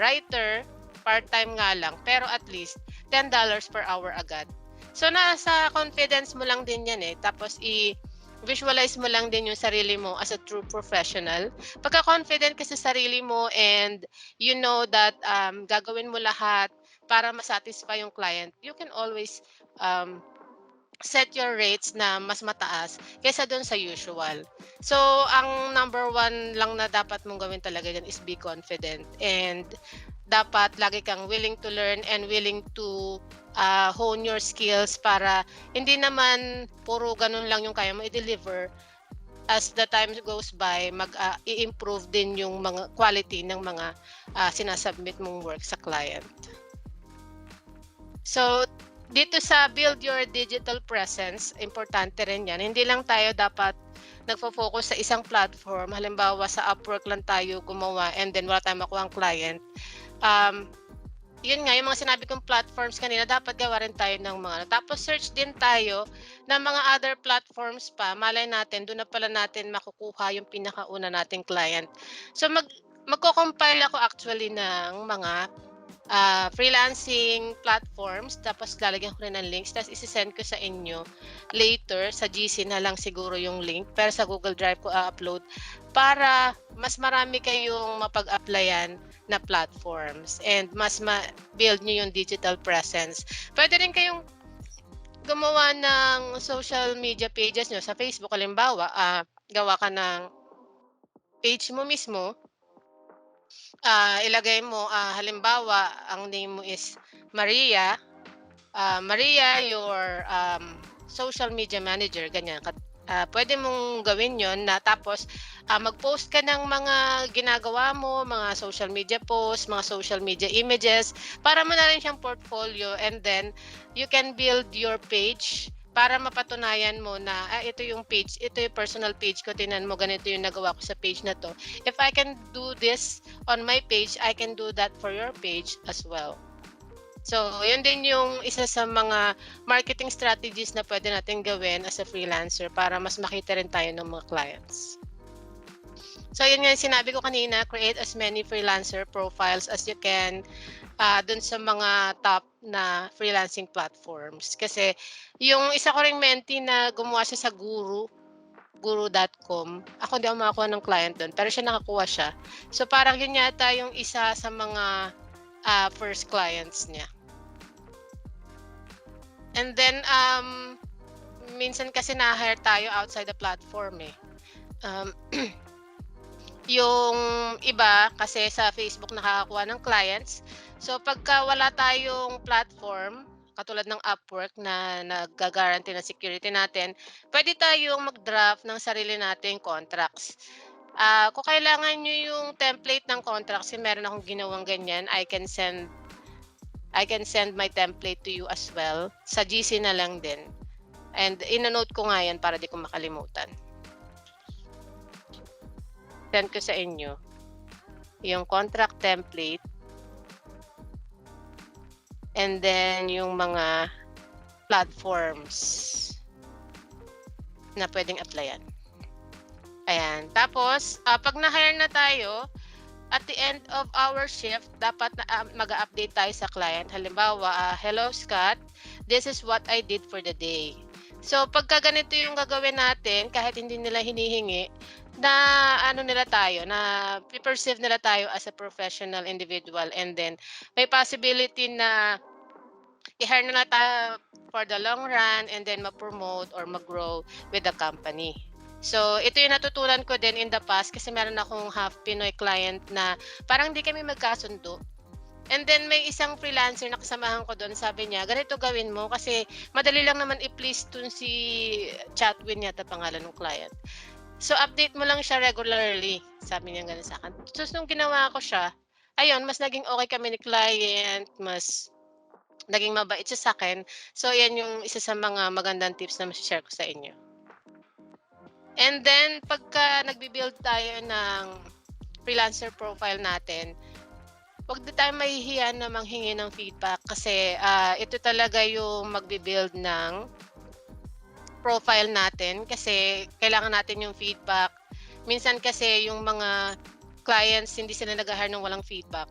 writer, part-time nga lang, pero at least $10 per hour agad. So nasa confidence mo lang din yan eh. Tapos visualize mo lang din yung sarili mo as a true professional. Pagka-confident ka sa sarili mo and you know that gagawin mo lahat para masatisfy yung client, you can always set your rates na mas mataas kaysa doon sa usual. So, ang number one lang na dapat mong gawin talaga dyan is be confident and dapat lagi kang willing to learn and willing to hone your skills para hindi naman puro ganun lang yung kaya mo i-deliver. As the time goes by, i-improve din yung mga quality ng mga sinasubmit mong work sa client. So, dito sa build your digital presence, importante rin yan. Hindi lang tayo dapat nagfo-focus sa isang platform. Halimbawa, sa Upwork lang tayo gumawa and then wala tayong makuha ang client. Yun nga, yung mga sinabi kong platforms kanina, dapat gawa rin tayo ng mga. Tapos search din tayo ng mga other platforms pa. Malay natin, doon na pala natin makukuha yung pinakauna nating client. So magko-compile ako actually ng mga freelancing platforms. Tapos lalagyan ko rin ng links. Tapos isi-send ko sa inyo later. Sa GC na lang siguro yung link. Pero sa Google Drive ko upload para mas marami kayong mapag-applyan na platforms and mas ma-build nyo yung digital presence. Pwede rin kayong gumawa ng social media pages nyo sa Facebook. Halimbawa, gawa ka ng page mo mismo. Ilagay mo, halimbawa, ang name mo is Maria. Maria, your social media manager, ganyan. Pwede mong gawin yon na tapos mag-post ka ng mga ginagawa mo, mga social media posts, mga social media images, para mo na rin siyang portfolio, and then you can build your page para mapatunayan mo na ito yung page, ito yung personal page ko, tingnan mo ganito yung nagawa ko sa page na 'to. If I can do this on my page, I can do that for your page as well. So, yun din yung isa sa mga marketing strategies na pwede natin gawin as a freelancer para mas makita rin tayo ng mga clients. So, yun nga yung sinabi ko kanina, create as many freelancer profiles as you can dun sa mga top na freelancing platforms. Kasi yung isa ko ring mentee na gumawa siya sa guru.com. Ako hindi ako makakuha ng client doon, pero siya nakakuha siya. So, parang yun yata yung isa sa mga first clients niya. And then, minsan kasi na-hire tayo outside the platform eh. Yung iba kasi sa Facebook nakakakuha ng clients. So pagka wala tayong platform, katulad ng Upwork na nagga-guarantee ng security natin, pwede tayong mag-draft ng sarili nating contracts. Kung kailangan nyo yung template ng contracts, kasi meron akong ginawang ganyan, I can send my template to you as well. Sa GC na lang din. And ino-note ko nga yan para di ko makalimutan. Send ko sa inyo yung contract template. And then yung mga platforms na pwedeng applyan. Ayan. Tapos, pag na-hire na tayo, at the end of our shift, dapat na mag-update tayo sa client. Halimbawa, hello Scott, this is what I did for the day. So, pagka ganito yung gagawin natin, kahit hindi nila hinihingi, na ano nila tayo, na perceive nila tayo as a professional individual, and then may possibility na i-hire nila tayo for the long run and then ma-promote or mag-grow with the company. So, ito yung natutunan ko din in the past kasi meron akong half Pinoy client na parang hindi kami magkasundo. And then may isang freelancer na kasamahan ko doon, sabi niya, ganito gawin mo kasi madali lang naman i-please dun si Chatwin yata pangalan ng client. So, update mo lang siya regularly, sabi niya gano'n sa akin. So, nung ginawa ko siya, ayun, mas naging okay kami ni client, mas naging mabait siya sa akin. So, yan yung isa sa mga magandang tips na ma-share ko sa inyo. And then, pagka nagbi-build tayo ng freelancer profile natin, huwag din tayo mahihiya na manghingi ng feedback kasi ito talaga yung magbi-build ng profile natin kasi kailangan natin yung feedback. Minsan kasi yung mga clients, hindi sila nag-hire ng walang feedback.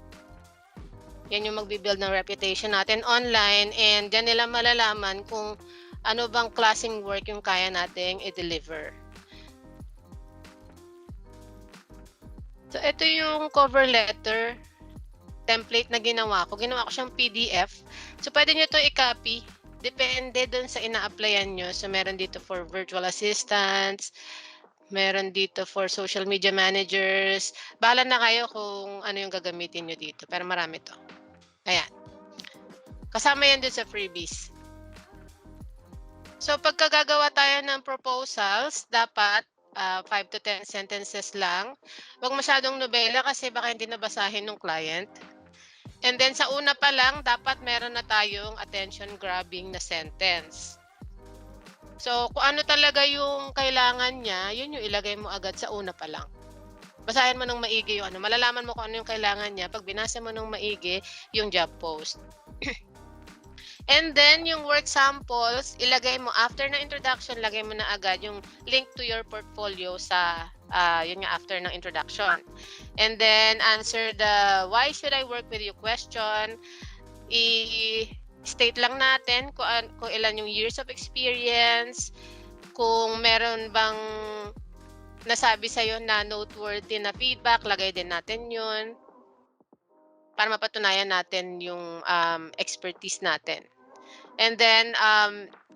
Yan yung magbi-build ng reputation natin online, and dyan nila malalaman kung ano bang klaseng work yung kaya nating i-deliver. So, ito yung cover letter template na ginawa ko. Ginawa ko siyang PDF. So, pwede nyo ito i-copy. Depende dun sa ina-applyan nyo. So, meron dito for virtual assistants, meron dito for social media managers. Bahala na kayo kung ano yung gagamitin nyo dito. Pero marami to. Ayan. Kasama yan dun sa freebies. So, pagka gagawa tayo ng proposals, dapat 5 to 10 sentences lang. Huwag masyadong nobela kasi baka hindi nabasahin ng client. And then sa una pa lang, dapat meron na tayong attention-grabbing na sentence. So kung ano talaga yung kailangan niya, yun yung ilagay mo agad sa una pa lang. Basahin mo ng maigi yung ano. Malalaman mo kung ano yung kailangan niya pag binasa mo ng maigi yung job post. And then, yung work samples, ilagay mo after na introduction, lagay mo na agad yung link to your portfolio sa, yun nga, after ng introduction. And then, answer the why should I work with you question. I-state lang natin kung ilan yung years of experience, kung meron bang nasabi sa'yo na noteworthy na feedback, lagay din natin yun para mapatunayan natin yung expertise natin. And then,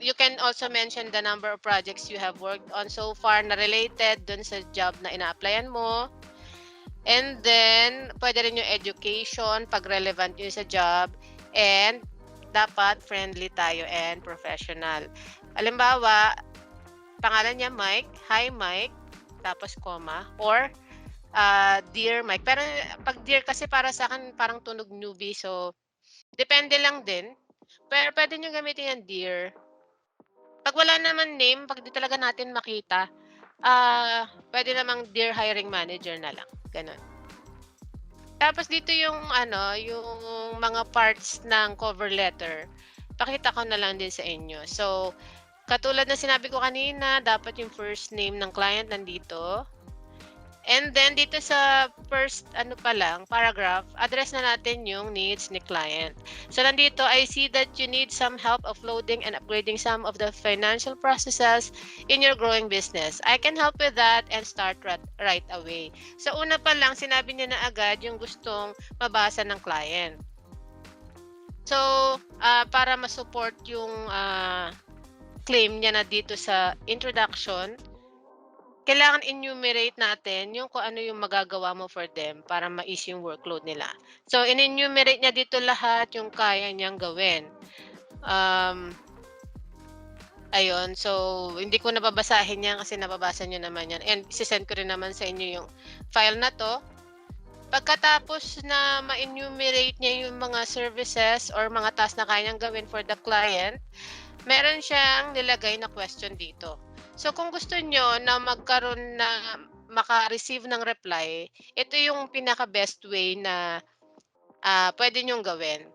you can also mention the number of projects you have worked on so far na related dun sa job na ina-applyan mo. And then, pwede rin yung education pag relevant yun sa job. And dapat friendly tayo and professional. Halimbawa, Pangalan niya Mike, "Hi Mike," tapos comma or, "Dear Mike." Pero 'pag dear kasi para sa'kin parang tunog newbie, so depende lang din. Pero puwede niyong gamitin yang dear. 'Pag wala naman name, 'pag di talaga natin makita, puwede namang dear hiring manager na lang, gano'n. Tapos dito yung ano, yung mga parts ng cover letter, pakita ko na lang din sa inyo. So, katulad ng sinabi ko kanina, dapat yung first name ng client nandito. And then dito sa first ano pa lang, paragraph, address na natin yung needs ni client. So nandito, "I see that you need some help uploading and upgrading some of the financial processes in your growing business. I can help with that and start right away." So una pa lang, sinabi niya na agad yung gustong mabasa ng client. So, para ma-support yung claim niya na dito sa introduction, kailangan enumerate natin yung kung ano yung magagawa mo for them para ma-ease yung workload nila. So, in-enumerate niya dito lahat yung kaya niyang gawin. Um, Ayun. So, hindi ko na babasahin yan kasi nababasa niyo naman yan and ise-send ko rin naman sa inyo yung file na 'to. Pagkatapos na ma-enumerate niya yung mga services or mga tasks na kaya niyang gawin for the client, meron siyang nilagay na question dito. So kung gusto niyo na magkaroon na maka-receive ng reply, ito yung pinaka-best way na, puwede niyong gawin.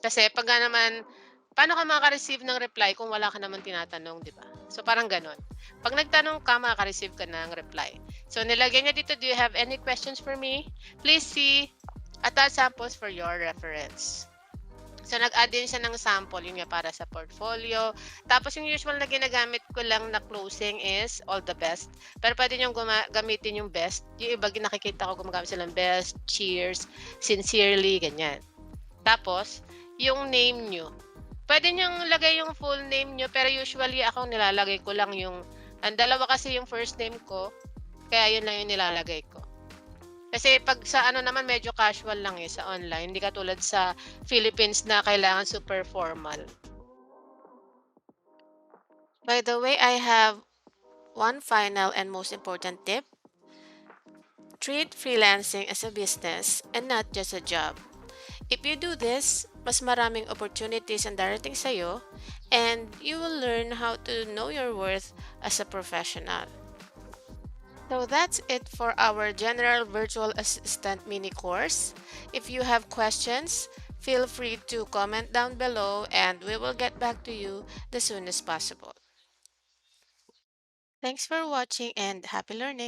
Kasi pagka naman paano ka makaka-receive ng reply kung wala ka naman tinatanong, 'di ba? So parang gano'n. 'Pag nagtanong ka, makaka-receive ka ng reply. So nilagay niya dito, "Do you have any questions for me? Please see attached samples for your reference." So, nag-add din siya ng sample, yun nga para sa portfolio. Tapos yung usual na ginagamit ko lang na closing is all the best. Pero puwede niyong gamitin yung best. Yung iba nakikita ko gumagamit sila ng best, cheers, sincerely, ganyan. Tapos, yung name niyo. Puwede niyong lagay yung full name niyo, pero usually ako nilalagay ko lang yung ang dalawa kasi yung first name ko, kaya yun lang yung nilalagay ko. Kasi 'pag sa ano naman medyo casual lang, eh, sa online, hindi katulad sa Philippines na kailangan super formal. By the way, I have one final and most important tip. Treat freelancing as a business and not just a job. If you do this, mas maraming opportunities ang darating sa'yo and you will learn how to know your worth as a professional. So that's it for our General Virtual Assistant mini course. If you have questions, feel free to comment down below and we will get back to you the soon as possible. Thanks for watching and happy learning!